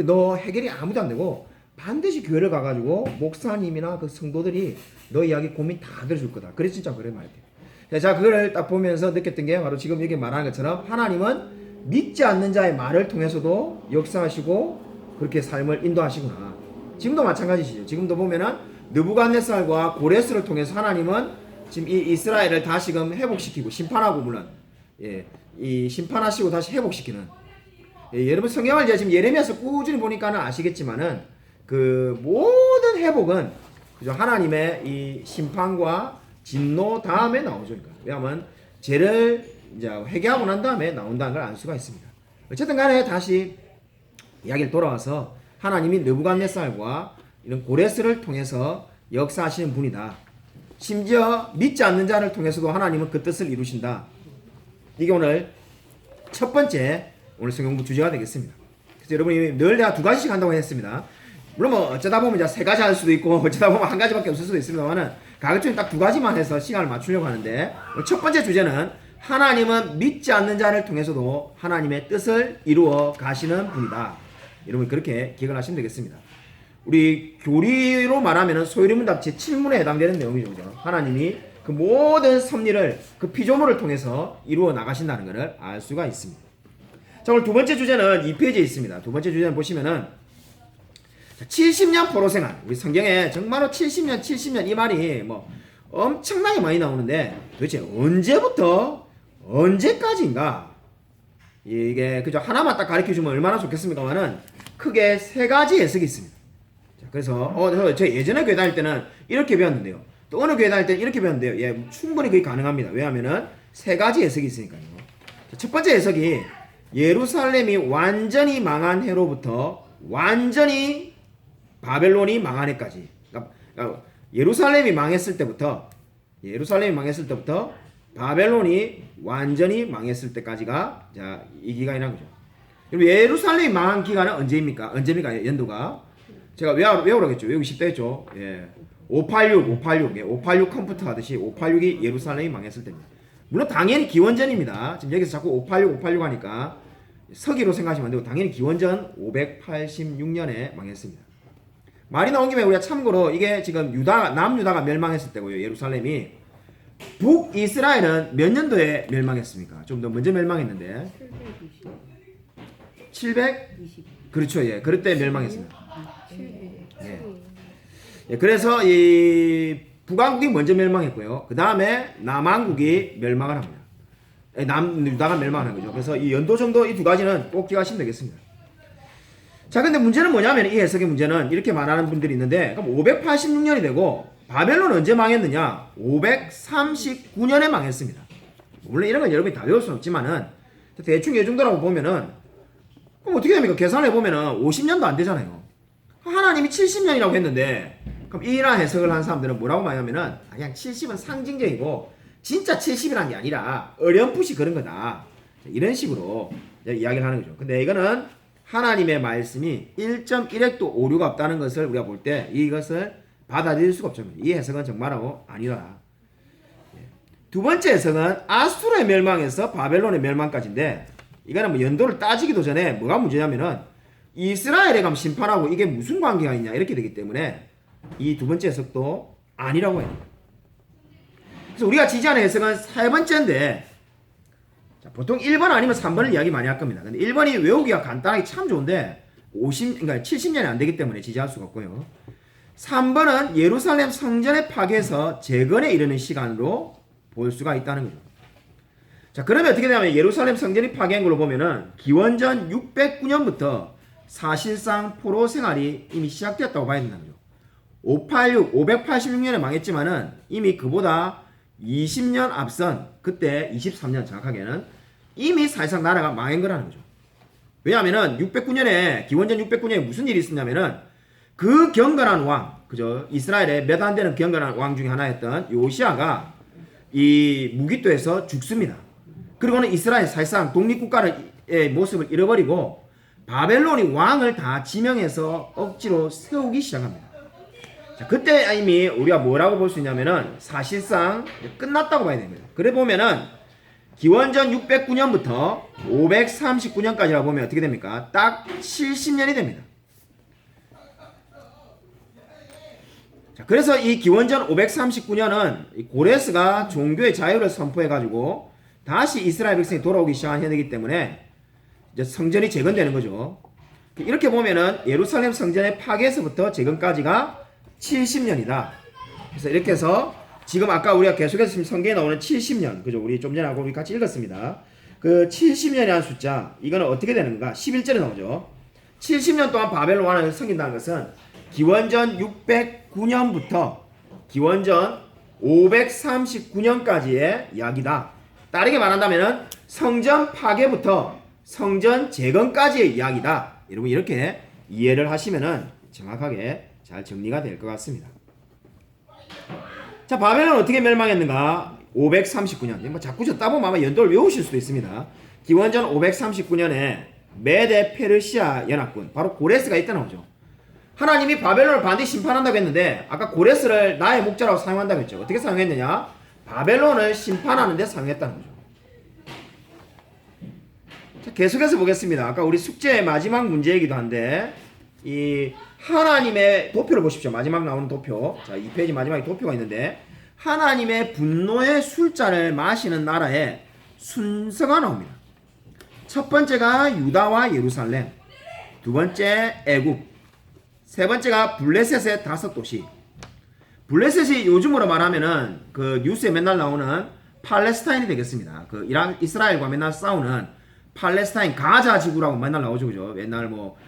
너 해결이 아무도 안 되고 반드시 교회를 가가지고 목사님이나 그 성도들이 너 이야기 고민 다 들어줄 거다. 그래 진짜 그래 말이야. 자 그거를 딱 보면서 느꼈던 게 바로 지금 여기 말하는 것처럼 하나님은 믿지 않는 자의 말을 통해서도 역사하시고 그렇게 삶을 인도하시구나. 지금도 마찬가지시죠. 지금도 보면은 느부갓네살과 고레스를 통해서 하나님은 지금 이 이스라엘을 다시금 회복시키고 심판하고 물론 이 심판하시고 다시 회복시키는 여러분 성경을 이제 지금 예레미야서 꾸준히 보니까는 아시겠지만은 그 모든 회복은 그죠 하나님의 이 심판과 진노 다음에 나오죠. 그러니까. 왜냐하면 죄를 이제 회개하고 난 다음에 나온다는 걸 알 수가 있습니다. 어쨌든 간에 다시 이야기를 돌아와서 하나님이 느부갓네살과 이런 고레스를 통해서 역사하시는 분이다. 심지어 믿지 않는 자를 통해서도 하나님은 그 뜻을 이루신다. 이게 오늘 첫 번째 오늘 성경부 주제가 되겠습니다. 그래서 여러분이 늘 내가 2가지씩 한다고 했습니다. 물론 뭐 어쩌다 보면 이제 3가지 할 수도 있고 어쩌다 보면 1가지밖에 없을 수도 있습니다만은 가급적이 딱 2가지만 해서 시간을 맞추려고 하는데 첫 번째 주제는 하나님은 믿지 않는 자를 통해서도 하나님의 뜻을 이루어 가시는 분이다. 여러분 그렇게 기억을 하시면 되겠습니다. 우리 교리로 말하면 소유리문답 제7문에 해당되는 내용이죠. 그죠? 하나님이 그 모든 섭리를 그 피조물을 통해서 이루어 나가신다는 것을 알 수가 있습니다. 자, 오늘 두 번째 주제는 2페이지에 있습니다. 두 번째 주제는 보시면은 70년 포로 생활. 우리 성경에 정말로 70년 이 말이 뭐 엄청나게 많이 나오는데 도대체 언제부터 언제까지인가? 이게 그죠? 하나만 딱 가르쳐 주면 얼마나 좋겠습니까만은 크게 3가지 해석이 있습니다. 자, 그래서 저 예전에 교회 다닐 때는 이렇게 배웠는데요. 또 어느 교회 다닐 때는 이렇게 배웠는데요. 예, 충분히 그게 가능합니다. 왜냐하면은 3가지 해석이 있으니까요. 자, 첫 번째 해석이 예루살렘이 완전히 망한 해로부터 완전히 바벨론이 망한 해까지. 그러니까 예루살렘이 망했을 때부터 바벨론이 완전히 망했을 때까지가 자, 이 기간이라는 거죠. 그럼 예루살렘이 망한 기간은 언제입니까? 연도가 제가 외우라고 했죠. 외우기 쉽다 했죠. 예. 586 컴퓨터 하듯이 586이 예루살렘이 망했을 때입니다. 물론 당연히 기원전입니다. 지금 여기서 자꾸 586 하니까 서기로 생각하시면 안 되고 당연히 기원전 586년에 망했습니다. 말이 나온 김에 우리가 참고로 이게 지금 남유다가 멸망했을 때고요. 예루살렘이 북이스라엘은 몇 년도에 멸망했습니까? 좀 더 먼저 멸망했는데 720 그렇죠. 예. 그럴 때 멸망했습니다. 예. 그래서 이 북왕국이 먼저 멸망했고요. 그 다음에 남왕국이 멸망을 합니다. 남유다가 멸망하는 거죠. 그래서 이 연도 정도 이 2가지는 꼭 기억하시면 되겠습니다. 자, 근데 문제는 뭐냐면 이 해석의 문제는 이렇게 말하는 분들이 있는데 그럼 586년이 되고 바벨론 언제 망했느냐? 539년에 망했습니다. 물론 이런 건 여러분이 다 외울 수는 없지만은 대충 이 정도라고 보면은 그럼 어떻게 됩니까? 계산해 보면은 50년도 안 되잖아요. 하나님이 70년이라고 했는데 그럼 이러한 해석을 한 사람들은 뭐라고 말하냐면은 그냥 70은 상징적이고 진짜 70이라는 게 아니라 어렴풋이 그런 거다. 이런 식으로 이야기를 하는 거죠. 근데 이거는 하나님의 말씀이 1.1획도 오류가 없다는 것을 우리가 볼 때 이것을 받아들일 수가 없죠. 이 해석은 정말로 아니라. 두 번째 해석은 아수르의 멸망에서 바벨론의 멸망까지인데 이거는 뭐 연도를 따지기도 전에 뭐가 문제냐면은 이스라엘에 가면 심판하고 이게 무슨 관계가 있냐 이렇게 되기 때문에 이 두 번째 해석도 아니라고 해요. 그래서 우리가 지지하는 해석은 세 번째인데 자, 보통 1번 아니면 3번을 이야기 많이 할 겁니다. 근데 1번이 외우기가 간단하게 참 좋은데 그러니까 70년이 안 되기 때문에 지지할 수가 없고요. 3번은 예루살렘 성전의 파괴에서 재건에 이르는 시간으로 볼 수가 있다는 거죠. 자, 그러면 어떻게 되냐면 예루살렘 성전이 파괴한 걸로 보면은 기원전 609년부터 사실상 포로 생활이 이미 시작되었다고 봐야 된다는 거죠. 586년에 망했지만은 이미 그보다 20년 앞선 그때 23년 정확하게는 이미 사실상 나라가 망한 거라는 거죠. 왜냐하면은 609년에 기원전 609년에 무슨 일이 있었냐면은 그 경건한 왕, 그죠? 이스라엘의 몇 안 되는 경건한 왕 중에 하나였던 요시아가 이 무기토에서 죽습니다. 그리고는 이스라엘 사실상 독립국가의 모습을 잃어버리고 바벨론이 왕을 다 지명해서 억지로 세우기 시작합니다. 자, 그때 이미 우리가 뭐라고 볼 수 있냐면은 사실상 끝났다고 봐야 됩니다. 그래 보면은 기원전 609년부터 539년까지라고 보면 어떻게 됩니까? 딱 70년이 됩니다. 자, 그래서 이 기원전 539년은 고레스가 종교의 자유를 선포해가지고 다시 이스라엘 백성이 돌아오기 시작한 해이기 때문에 이제 성전이 재건되는 거죠. 이렇게 보면은 예루살렘 성전의 파괴에서부터 재건까지가 70년이다. 그래서 이렇게 해서 지금 아까 우리가 계속해서 지금 성경에 나오는 70년, 그죠? 우리 좀 전에 하고 우리 같이 읽었습니다. 그 70년이라는 숫자, 이거는 어떻게 되는 건가? 11절에 나오죠. 70년 동안 바벨론 왕을 섬긴다는 것은 기원전 609년부터 기원전 539년까지의 이야기다. 다르게 말한다면 성전 파괴부터 성전 재건까지의 이야기다. 여러분 이렇게 이해를 하시면은 정확하게 잘 정리가 될 것 같습니다. 자, 바벨론 어떻게 멸망했는가? 539년. 뭐 자꾸 저 따보면 아마 연도를 외우실 수도 있습니다. 기원전 539년에 메데 페르시아 연합군, 바로 고레스가 이때 나오죠. 하나님이 바벨론을 반드시 심판한다고 했는데 아까 고레스를 나의 목자라고 사용한다고 했죠. 어떻게 사용했느냐? 바벨론을 심판하는 데 사용했다는 거죠. 자, 계속해서 보겠습니다. 아까 우리 숙제의 마지막 문제이기도 한데 이 하나님의 도표를 보십시오. 마지막 나오는 도표. 자, 2페이지 마지막에 도표가 있는데 하나님의 분노의 술잔을 마시는 나라의 순서가 나옵니다. 첫 번째가 유다와 예루살렘, 두 번째 애굽, 세 번째가 블레셋의 5도시. 블레셋이 요즘으로 말하면은 그 뉴스에 맨날 나오는 팔레스타인이 되겠습니다. 그 이스라엘과 맨날 싸우는 팔레스타인 가자 지구라고 맨날 나오죠, 그죠? 맨날 뭐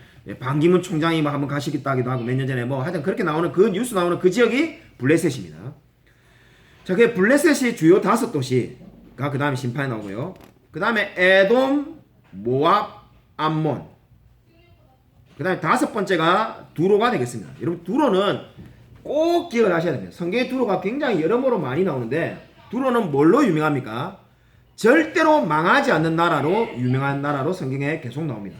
반기문 총장이 뭐 한번 가시겠다기도 하고 몇 년 전에 뭐 하여튼 그렇게 나오는 그 뉴스 나오는 그 지역이 블레셋입니다. 자, 그 블레셋이 주요 5도시가 그 다음에 심판에 나오고요. 그 다음에 에돔, 모압, 암몬. 그 다음에 5번째가 두로가 되겠습니다. 여러분 두로는 꼭 기억을 하셔야 됩니다. 성경에 두로가 굉장히 여러모로 많이 나오는데 두로는 뭘로 유명합니까? 절대로 망하지 않는 나라로 유명한 나라로 성경에 계속 나옵니다.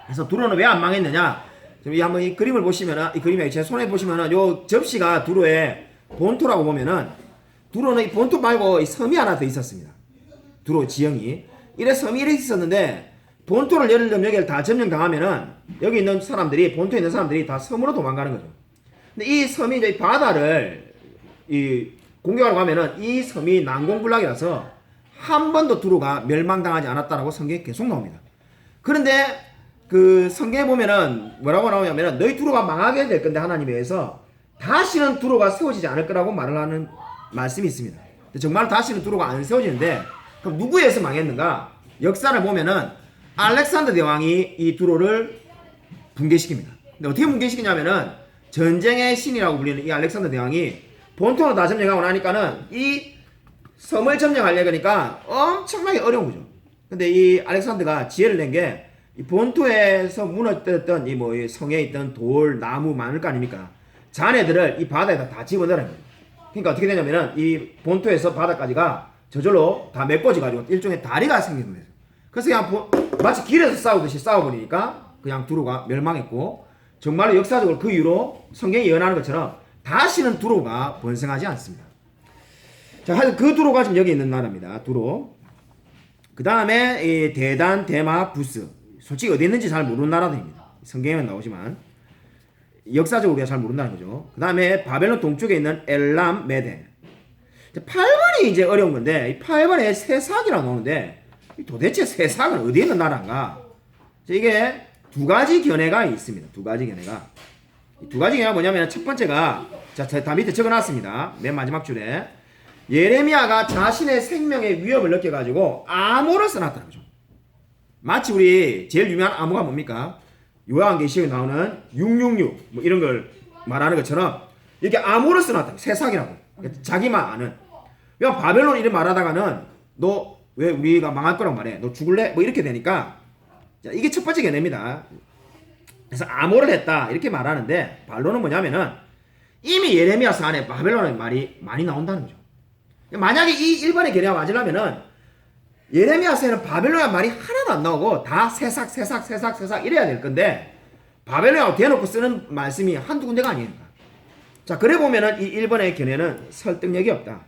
그래서 두로는 왜 안 망했느냐? 지금 한번 이 그림을 보시면은 이 그림에 제 손에 보시면은 요 접시가 두로의 본토라고 보면은 두로는 이 본토 말고 이 섬이 하나 더 있었습니다. 두로 지형이 이래 섬이 이래 있었는데 본토를 예를 들면 여기를 다 점령당하면은 여기 있는 사람들이 본토에 있는 사람들이 다 섬으로 도망가는 거죠. 근데 이 섬이 이제 바다를 이 공격하러 가면은 이 섬이 난공불락이라서 한 번도 두로가 멸망당하지 않았다라고 성경에 계속 나옵니다. 그런데 그 성경에 보면은 뭐라고 나오냐면은 너희 두로가 망하게 될 건데 하나님에 의해서 다시는 두로가 세워지지 않을 거라고 말을 하는 말씀이 있습니다. 근데 정말 다시는 두로가 안 세워지는데 그럼 누구에 의해서 망했는가? 역사를 보면은 알렉산더 대왕이 이 두로를 붕괴시킵니다. 근데 어떻게 붕괴시키냐면은 전쟁의 신이라고 불리는 이 알렉산더 대왕이 본토로 다 점령하고 나니까는 이 섬을 점령하려고 하니까 엄청나게 어려운 거죠. 근데 이 알렉산더가 지혜를 낸 게 이 본토에서 무너졌던 이 뭐 성에 있던 돌, 나무 많을 거 아닙니까? 자네들을 이 바다에다 다 집어넣으라는 거예요. 그러니까 어떻게 되냐면은 이 본토에서 바다까지가 저절로 다 메꿔져 가지고 일종의 다리가 생기는 거예요. 그래서 그냥 마치 길에서 싸우듯이 싸워버리니까 그냥 두로가 멸망했고 정말로 역사적으로 그 이후로 성경이 예언하는 것처럼 다시는 두로가 번성하지 않습니다. 자, 하여튼 그 두로가 지금 여기 있는 나라입니다. 두로. 그 다음에 이 데단, 데마, 부스. 솔직히 어디 있는지 잘 모르는 나라들입니다. 성경에만 나오지만 역사적으로 우리가 잘 모른다는 거죠. 그 다음에 바벨론 동쪽에 있는 엘람, 메데. 8번이 이제 어려운 건데 이 8번에 세삭이라고 나오는데 도대체 세삭은 어디에 있는 나라인가? 이게 두 가지 견해가 있습니다. 두 가지 견해가. 이 두 가지 견해가 뭐냐면 첫 번째가 자, 다 밑에 적어놨습니다. 맨 마지막 줄에 예레미야가 자신의 생명의 위협을 느껴가지고 암호를 써놨다는 거죠. 마치 우리 제일 유명한 암호가 뭡니까? 요한계시록에 나오는 666 뭐 이런 걸 말하는 것처럼 이렇게 암호를 써놨다. 세상이라고. 자기만 아는. 왜 바벨론 이름 말하다가는 너 왜 우리가 망할 거라고 말해? 너 죽을래? 뭐 이렇게 되니까 자, 이게 첫 번째 견해입니다. 그래서 암호를 했다 이렇게 말하는데 반론은 뭐냐면은 이미 예레미야서 안에 바벨론의 말이 많이 나온다는 거죠. 만약에 이 1번의 견해가 맞으려면은 예레미야서에는 바벨론의 말이 하나도 안 나오고 다 세삭 이래야 될 건데 바벨론하고 대놓고 쓰는 말씀이 한두 군데가 아니니까. 자, 그래 보면은 이 1번의 견해는 설득력이 없다.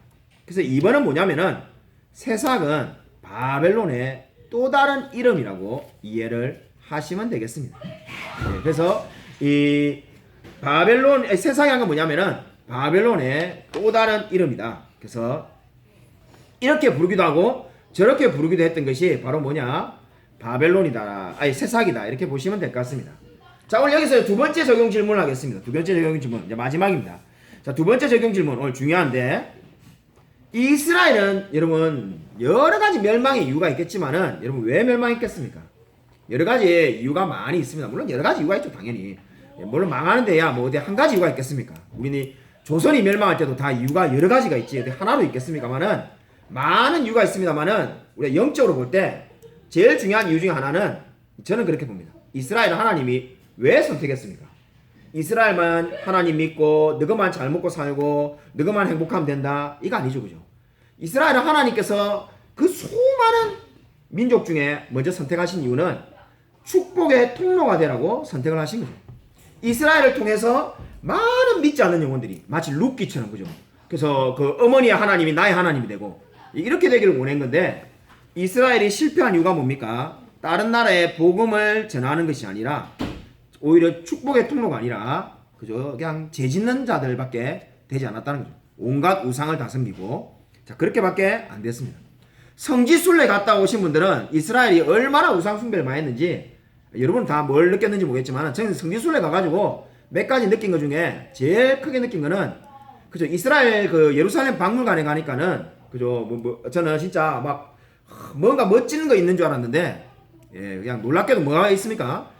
그래서 2번은 뭐냐면은 새삭은 바벨론의 또 다른 이름이라고 이해를 하시면 되겠습니다. 그래서 이 바벨론 새삭이 한 건 뭐냐면은 바벨론의 또 다른 이름이다. 그래서 이렇게 부르기도 하고 저렇게 부르기도 했던 것이 바로 뭐냐? 바벨론이다. 아니 새삭이다. 이렇게 보시면 될 것 같습니다. 자, 오늘 여기서 두 번째 적용 질문을 하겠습니다. 두 번째 적용 질문 이제 마지막입니다. 자, 두 번째 적용 질문 오늘 중요한데 이스라엘은 여러분 여러 가지 멸망의 이유가 있겠지만은 여러분 왜 멸망했겠습니까? 여러 가지 이유가 많이 있습니다. 물론 여러 가지 이유가 있죠, 당연히. 물론 망하는 데야 뭐 어디 한 가지 이유가 있겠습니까? 우리는 조선이 멸망할 때도 다 이유가 여러 가지가 있지 어디 하나로 있겠습니까만은 많은 이유가 있습니다만은 우리가 영적으로 볼 때 제일 중요한 이유 중에 하나는 저는 그렇게 봅니다. 이스라엘은 하나님이 왜 선택했습니까? 이스라엘만 하나님 믿고 너희만 잘 먹고 살고 너희만 행복하면 된다 이거 아니죠, 그죠? 이스라엘은 하나님께서 그 수많은 민족 중에 먼저 선택하신 이유는 축복의 통로가 되라고 선택을 하신 거죠. 이스라엘을 통해서 많은 믿지 않는 영혼들이 마치 룻기처럼, 그죠? 그래서 그 어머니의 하나님이 나의 하나님이 되고 이렇게 되기를 원한 건데 이스라엘이 실패한 이유가 뭡니까? 다른 나라에 복음을 전하는 것이 아니라 오히려 축복의 통로가 아니라 그죠? 그냥 죄짓는 자들밖에 되지 않았다는 거죠. 온갖 우상을 다 섬기고 자 그렇게밖에 안 됐습니다. 성지순례 갔다 오신 분들은 이스라엘이 얼마나 우상 숭배를 많이 했는지 여러분 다 뭘 느꼈는지 모르겠지만 저는 성지순례 가가지고 몇 가지 느낀 것 중에 제일 크게 느낀 거는 그죠? 이스라엘 그 예루살렘 박물관에 가니까는 그죠? 저는 진짜 막 뭔가 멋지는 거 있는 줄 알았는데 예 그냥 놀랍게도 뭐가 있습니까?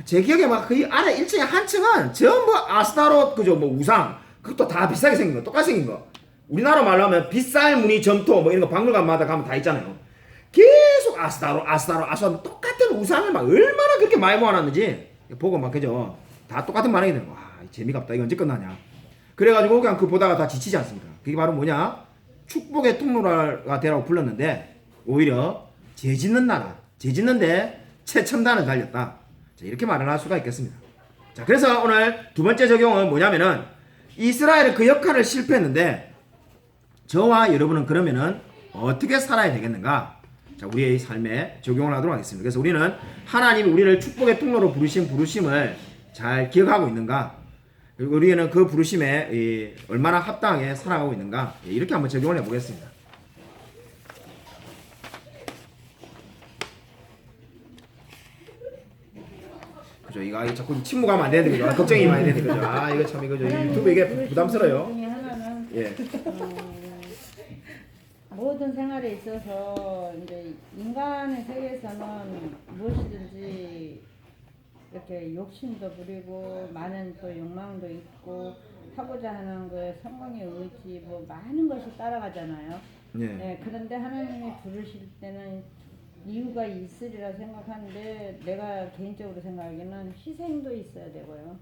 제 기억에 막 그 아래 1층에 한 층은 전부 아스타롯 그죠? 뭐 우상 그것도 다 비싸게 생긴 거 똑같이 생긴 거 우리나라 말로 하면 빗살무늬 점토 뭐 이런 거 박물관마다 가면 다 있잖아요. 계속 아스타롯 똑같은 우상을 막 얼마나 그렇게 많이 모아놨는지 보고 막 그죠? 다 똑같은 반응이 되는 거야. 재미가 없다. 이거 언제 끝나냐? 그래가지고 그냥 그 보다가 다 지치지 않습니까? 그게 바로 뭐냐? 축복의 통로가 되라고 불렀는데 오히려 죄짓는 나라, 죄짓는데 최첨단을 달렸다. 자, 이렇게 말을 할 수가 있겠습니다. 자, 그래서 오늘 두 번째 적용은 뭐냐면은 이스라엘은 그 역할을 실패했는데 저와 여러분은 그러면은 어떻게 살아야 되겠는가? 자, 우리의 삶에 적용을 하도록 하겠습니다. 그래서 우리는 하나님이 우리를 축복의 통로로 부르신 부르심을 잘 기억하고 있는가? 그리고 우리는 그 부르심에 얼마나 합당하게 살아가고 있는가? 이렇게 한번 적용을 해보겠습니다. 그죠? 이거 자꾸 침묵하면 안 되는데 그죠? 걱정이 많이 되는 거죠. 아 이거 참 이거 유튜브 이게 부담스러워요. 중에 하나는 예. 모든 생활에 있어서 이제 인간의 세계에서는 무엇이든지 이렇게 욕심도 부리고 많은 또 욕망도 있고 하고자 하는 그 성공의 의지 뭐 많은 것이 따라가잖아요. 예. 네, 그런데 하나님이 부르실 때는 이유가 있으리라 생각하는데 내가 개인적으로 생각하기에는 희생도 있어야 되고요.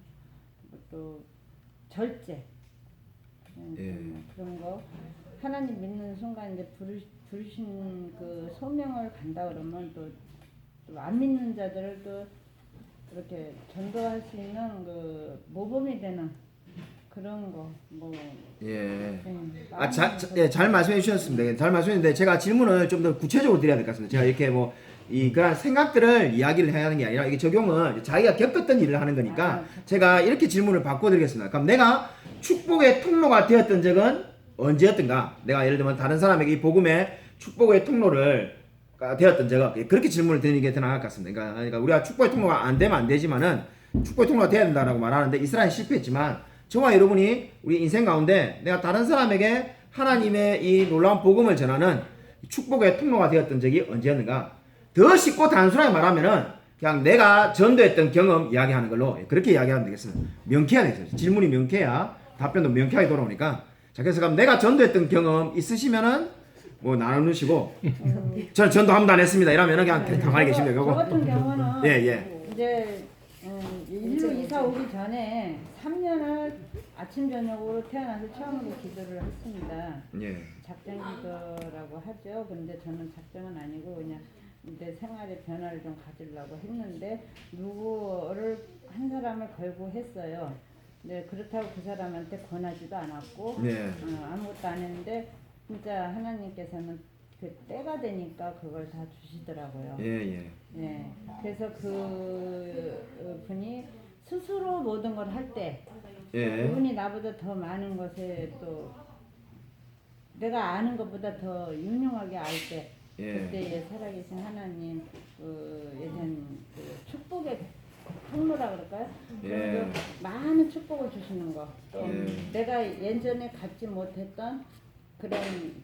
또 절제 예. 그런 거 하나님 믿는 순간 이제 부르신 그 소명을 간다 그러면 또 안 믿는 자들을 또 이렇게 전도할 수 있는 그 모범이 되는 그런 거 뭐. 예. 잘 말씀해 주셨습니다. 잘 말씀했는데 제가 질문을 좀 더 구체적으로 드려야 될 것 같습니다. 제가 이렇게 뭐 그런 생각들을 이야기를 해야 하는 게 아니라 이게 적용은 자기가 겪었던 일을 하는 거니까 제가 이렇게 질문을 바꿔드리겠습니다. 그럼 내가 축복의 통로가 되었던 적은 언제였던가? 내가 예를 들면 다른 사람에게 이 복음의 축복의 통로를 되었던 적은 그렇게 질문을 드리는 게 더 나을 것 같습니다. 그러니까 우리가 축복의 통로가 안 되면 안 되지만은 축복의 통로가 돼야 된다라고 말하는데 이스라엘 실패했지만 저와 여러분이 우리 인생 가운데 내가 다른 사람에게 하나님의 이 놀라운 복음을 전하는 축복의 통로가 되었던 적이 언제였는가? 더 쉽고 단순하게 말하면은 그냥 내가 전도했던 경험 이야기하는 걸로 그렇게 이야기하면 되겠습니다. 명쾌해야 되겠어요. 질문이 명쾌해야 답변도 명쾌하게 돌아오니까. 자, 그래서 그럼 내가 전도했던 경험 있으시면은 뭐 나누시고 저는 전도 한 번도 안 했습니다. 이러면은 그냥 가만히 계시면 되고. 저 같은 경우는 예. 이제 일로 이사 오기 전에 3년을 아침 저녁으로 태어나서 처음으로 기도를 했습니다. 예. 작정 기도라고 하죠. 근데 저는 작정은 아니고 그냥 내 생활의 변화를 좀 가지려고 했는데 누구를 한 사람을 걸고 했어요. 네, 그렇다고 그 사람한테 권하지도 않았고 네. 아무것도 안 했는데 진짜 하나님께서는 그 때가 되니까 그걸 다 주시더라고요. 예. 네, 그래서 그 분이 스스로 모든 걸 할 때 예. 그분이 나보다 더 많은 것에 또 내가 아는 것보다 더 유능하게 알 때 예. 그때에 살아계신 하나님 그 예전 그 축복의 통로라 그럴까요? 예. 그래서 많은 축복을 주시는 거. 또 예. 내가 예전에 갖지 못했던 그런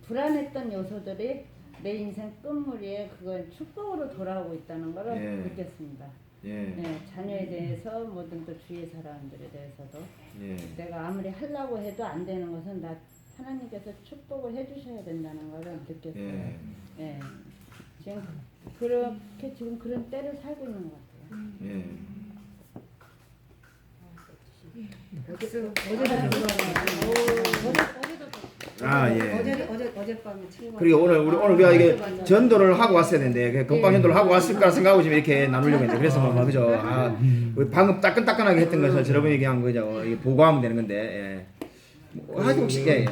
불안했던 요소들이 내 인생 끝물이에 그건 축복으로 돌아오고 있다는 걸 예. 느꼈습니다. 예. 네, 자녀에 대해서 뭐든 또 주위 사람들에 대해서도 예. 내가 아무리 하려고 해도 안 되는 것은 나 하나님께서 축복을 해주셔야 된다는 걸 느꼈어요. 예. 네. 지금 그렇게 지금 그런 때를 살고 있는 것 같아요. 예. 어제도 어젯밤에 친구 그리고 오늘 우리가 이게 전도를 하고 왔어야 되는데 그 건방 전도를 하고 왔을 거라 생각하고 지금 이렇게 나누려고 했는데 그래서 뭐 그죠. 우리 방금 따끈따끈하게 했던 것을 여러분이 그냥 그죠 이게 보고하면 되는 건데. 예. 뭐, 하여튼 혹시 예.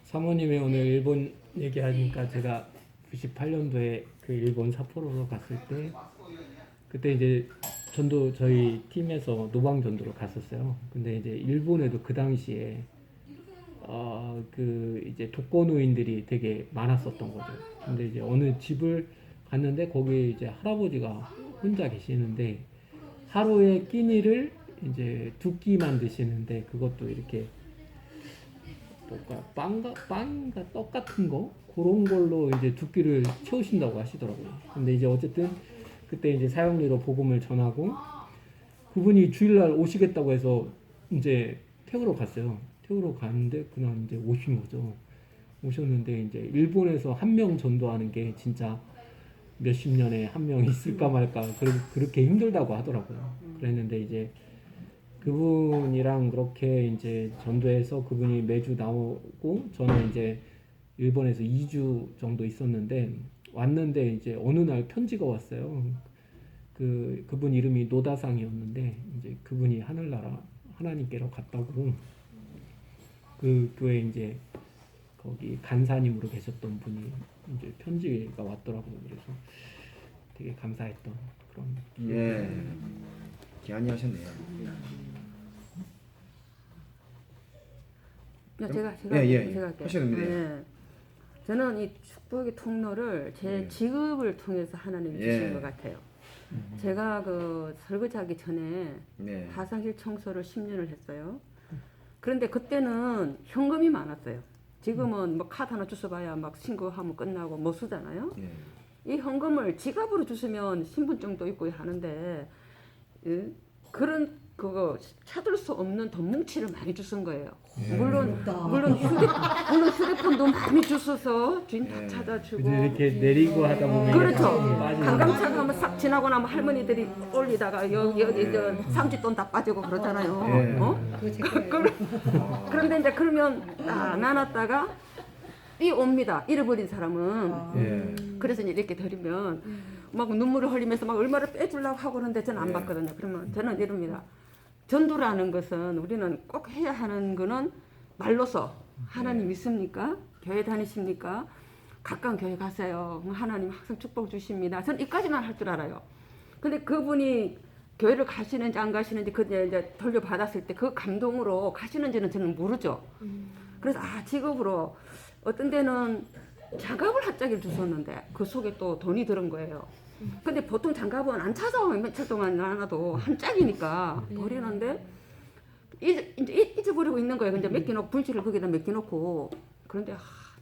사모님이 오늘 일본 얘기하니까 제가 98년도에 그 일본 삿포로로 갔을 때 그때 이제 전도 저희 팀에서 노방 전도를 갔었어요. 근데 이제 일본에도 그 당시에 그 이제 독거노인들이 되게 많았었던 거죠. 근데 이제 어느 집을 갔는데 거기 이제 할아버지가 혼자 계시는데 하루에 끼니를 이제 2끼만 드시는데 그것도 이렇게 뭔가 빵인가 떡 같은 거 그런 걸로 이제 2끼를 채우신다고 하시더라고요. 근데 이제 어쨌든 그때 이제 사형리로 복음을 전하고 그분이 주일날 오시겠다고 해서 이제 태우러 갔어요. 태우러 갔는데 그날 이제 오신 거죠. 오셨는데 이제 일본에서 한 명 전도하는 게 진짜 몇십 년에 한 명 있을까 말까 그렇게 힘들다고 하더라고요. 그랬는데 이제 그분이랑 그렇게 이제 전도해서 그분이 매주 나오고 저는 이제 일본에서 2주 정도 있었는데 왔는데 이제 어느 날 편지가 왔어요. 그분 이름이 노다상이었는데 이제 그분이 하늘나라 하나님께로 갔다고 그 교회 이제 거기 간사님으로 계셨던 분이 이제 편지가 왔더라고요. 그래서 되게 감사했던 그런. 예. 기한이 하셨네요. 제가 할게요. 하셔도 됩니다. 네. 저는 이 축복의 통로를 제 직업을 통해서 하나님이 주신 것 같아요. 제가 그 설거지하기 전에 네. 화장실 청소를 10년을 했어요. 그런데 그때는 현금이 많았어요. 지금은 뭐 카드 하나 주워봐야 막 신고하면 끝나고 못 쓰잖아요. 예. 이 현금을 지갑으로 주시면 신분증도 있고 하는데 그런 그거 찾을 수 없는 돈 뭉치를 많이 주신 거예요. 물론 휴대폰도 많이 주셔서 주인 다 찾아주고. 근데 이렇게 내리고 하다 보면 그렇죠. 빠지는 관광차가 한번 싹 지나고 나면 할머니들이 올리다가 여기 저 상주돈 다 빠지고 그러잖아요. 예. 그거 제 거예요. 그런데 이제 그러면 나눴다가 이 옵니다. 잃어버린 사람은. 예. 그래서 이제 이렇게 드리면 막 눈물을 흘리면서 막 얼마나 빼주려고 하고 그러는데 저는 안 예. 받거든요. 그러면 저는 이럽니다. 전도라는 것은 우리는 꼭 해야 하는 거는 말로서 하나님 믿습니까? 교회 다니십니까? 가까운 교회 가세요. 하나님 항상 축복 주십니다. 저는 이까지만 할 줄 알아요. 근데 그분이 교회를 가시는지 안 가시는지 그 이제 돌려받았을 때 그 감동으로 가시는지는 저는 모르죠. 그래서 직업으로 어떤 데는 장갑을 한 짝을 주셨는데 그 속에 또 돈이 들은 거예요. 근데 보통 장갑은 안 찾아오면 며칠 동안 놔놔도 한 짝이니까 버리는데 이제 잊어버리고 있는 거예요. 근데 맡겨놓고 분실을 거기다 맡겨놓고 그런데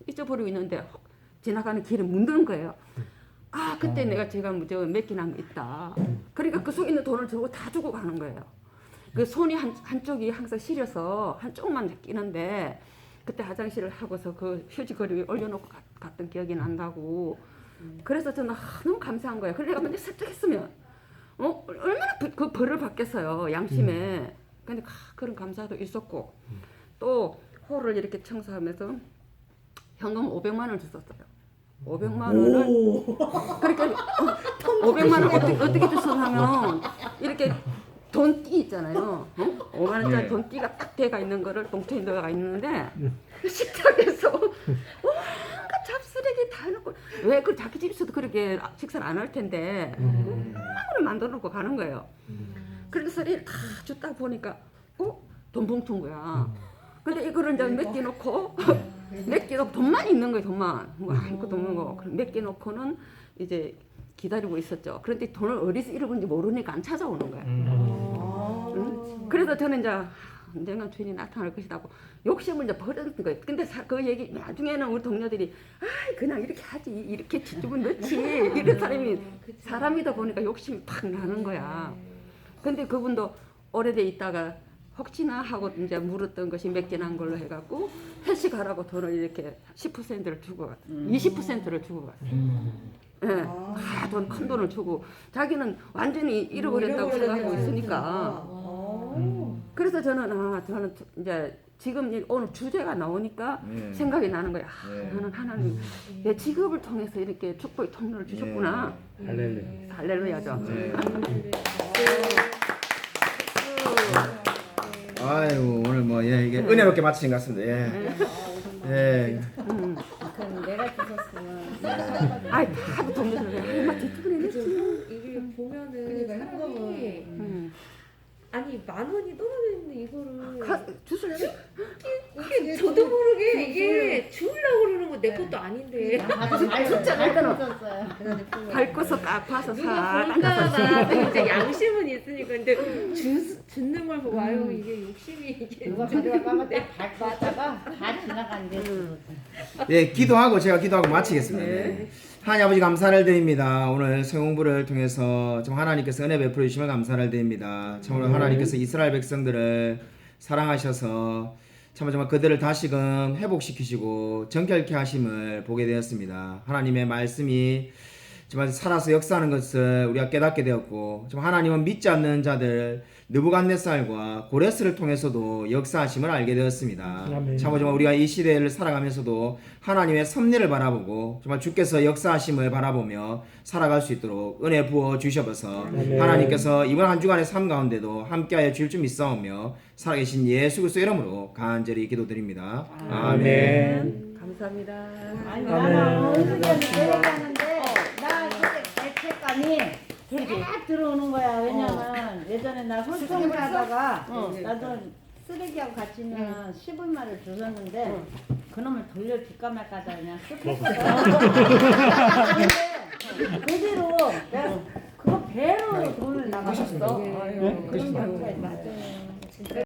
잊어버리고 있는데 지나가는 길에 묻는 거예요. 그때 내가 제가 저 맡겨놓은 거 있다. 그러니까 그 속에 있는 돈을 저거 다 주고 가는 거예요. 그 손이 한쪽이 항상 시려서 한쪽만 끼는데 그때 화장실을 하고서 그 휴지거리 위에 올려놓고 갔던 기억이 난다고. 그래서 저는 너무 감사한 거예요. 그래서 내가 먼저 슬쩍 했으면 얼마나 그 벌을 받겠어요. 양심에. 근데 그런 감사도 있었고 또 홀을 이렇게 청소하면서 현금 500만 원을 줬었어요. 500만 원을 그렇게 500만 원 어떻게 줬었냐면 이렇게 돈띠 있잖아요. 5만 원짜리 네. 돈띠가 딱 돼가 있는 거를 봉투에 넣어가 있는데 식탁에서 온갖 잡쓰레기 다 해놓고 왜 그 자기 집에서도 그렇게 식사를 안 할 텐데 을 만들어 놓고 가는 거예요. 그래서 다 줬다 보니까 돈 봉투인 거야. 근데 이거를 이제 몇 개 놓고 몇 개 놓고 돈만 있는 거예요. 돈만 뭐 아무것도 없는 거. 몇 개 놓고는 이제 기다리고 있었죠. 그런데 돈을 어디서 잃어버린지 모르니까 안 찾아오는 거야. 그래서 저는 이제 언젠가 주인이 나타날 것이라고 욕심을 이제 버렸는 거예요. 근데 그 얘기 나중에는 우리 동료들이 그냥 이렇게 하지 이렇게 뒤집어 넣지 이런 사람이다 보니까 욕심이 팍 나는 거야. 근데 그분도 오래돼 있다가 혹시나 하고 이제 물었던 것이 몇 개 난 걸로 해갖고 회식하라고 돈을 이렇게 10%를 주고 20%를 주고 갔어요. 예, 돈 큰 돈을 주고 자기는 완전히 잃어버렸다고 생각하고 있으니까. 그래서 저는 이제 지금 오늘 주제가 나오니까 네. 생각이 나는 거야. 네. 나는 하나님 내 직업을 통해서 이렇게 축복의 통로를 주셨구나. 할렐루야. 할렐루야죠. 네. 아유 오늘 뭐 이게 은혜롭게 마치신 것 같습니다. 예. 그럼 내가 주셨으면 다들 동료들 엄마 뒤집어내 냈지. 이게 보면은 사람이 아니 10,000원이 떨어져 있는 이거를 주술래? 이게 저도 모르게 이게 주려고 그러는 거 내 것도 아닌데 밟고서 딱 봐서 누가 사. 볼까봐 이제 양심은 있으니까 근데 주는 걸 보고 아유 이게 욕심이 이게 누가 가져갈까봐 딱 밟았다가 다 지나간대. 예, 기도하고 제가 기도하고 마치겠습니다. 네. 하나님 아버지 감사를 드립니다. 오늘 성공부를 통해서 참 하나님께서 은혜 베풀어 주심을 감사를 드립니다. 참으로 하나님께서 이스라엘 백성들을 사랑하셔서 정말 그들을 다시금 회복시키시고 정결케 하심을 보게 되었습니다. 하나님의 말씀이 정말 살아서 역사하는 것을 우리가 깨닫게 되었고 정말 하나님은 믿지 않는 자들 느부갓네살과 고레스를 통해서도 역사하심을 알게 되었습니다. 참으로 정말 우리가 이 시대를 살아가면서도 하나님의 섭리를 바라보고 정말 주께서 역사하심을 바라보며 살아갈 수 있도록 은혜 부어 주셔서 하나님께서 이번 한 주간의 삶 가운데도 함께하여 주실 줄 믿사오며 살아계신 예수 그리스도의 이름으로 간절히 기도드립니다. 아멘. 감사합니다. 아니 나는 의견을 내려가는데 나 이제 죄책감이 딱 들어오는 거야. 왜냐면 예전에 나 홀통하다가 나도 쓰레기하고 같이 있는 10얼마를 주셨는데 그놈을 돌려줄까 말까다 그냥 쓱 했어. 근데 그대로 내가 그거 배로 돈을 나가셨어. 그런 경우가 있어요.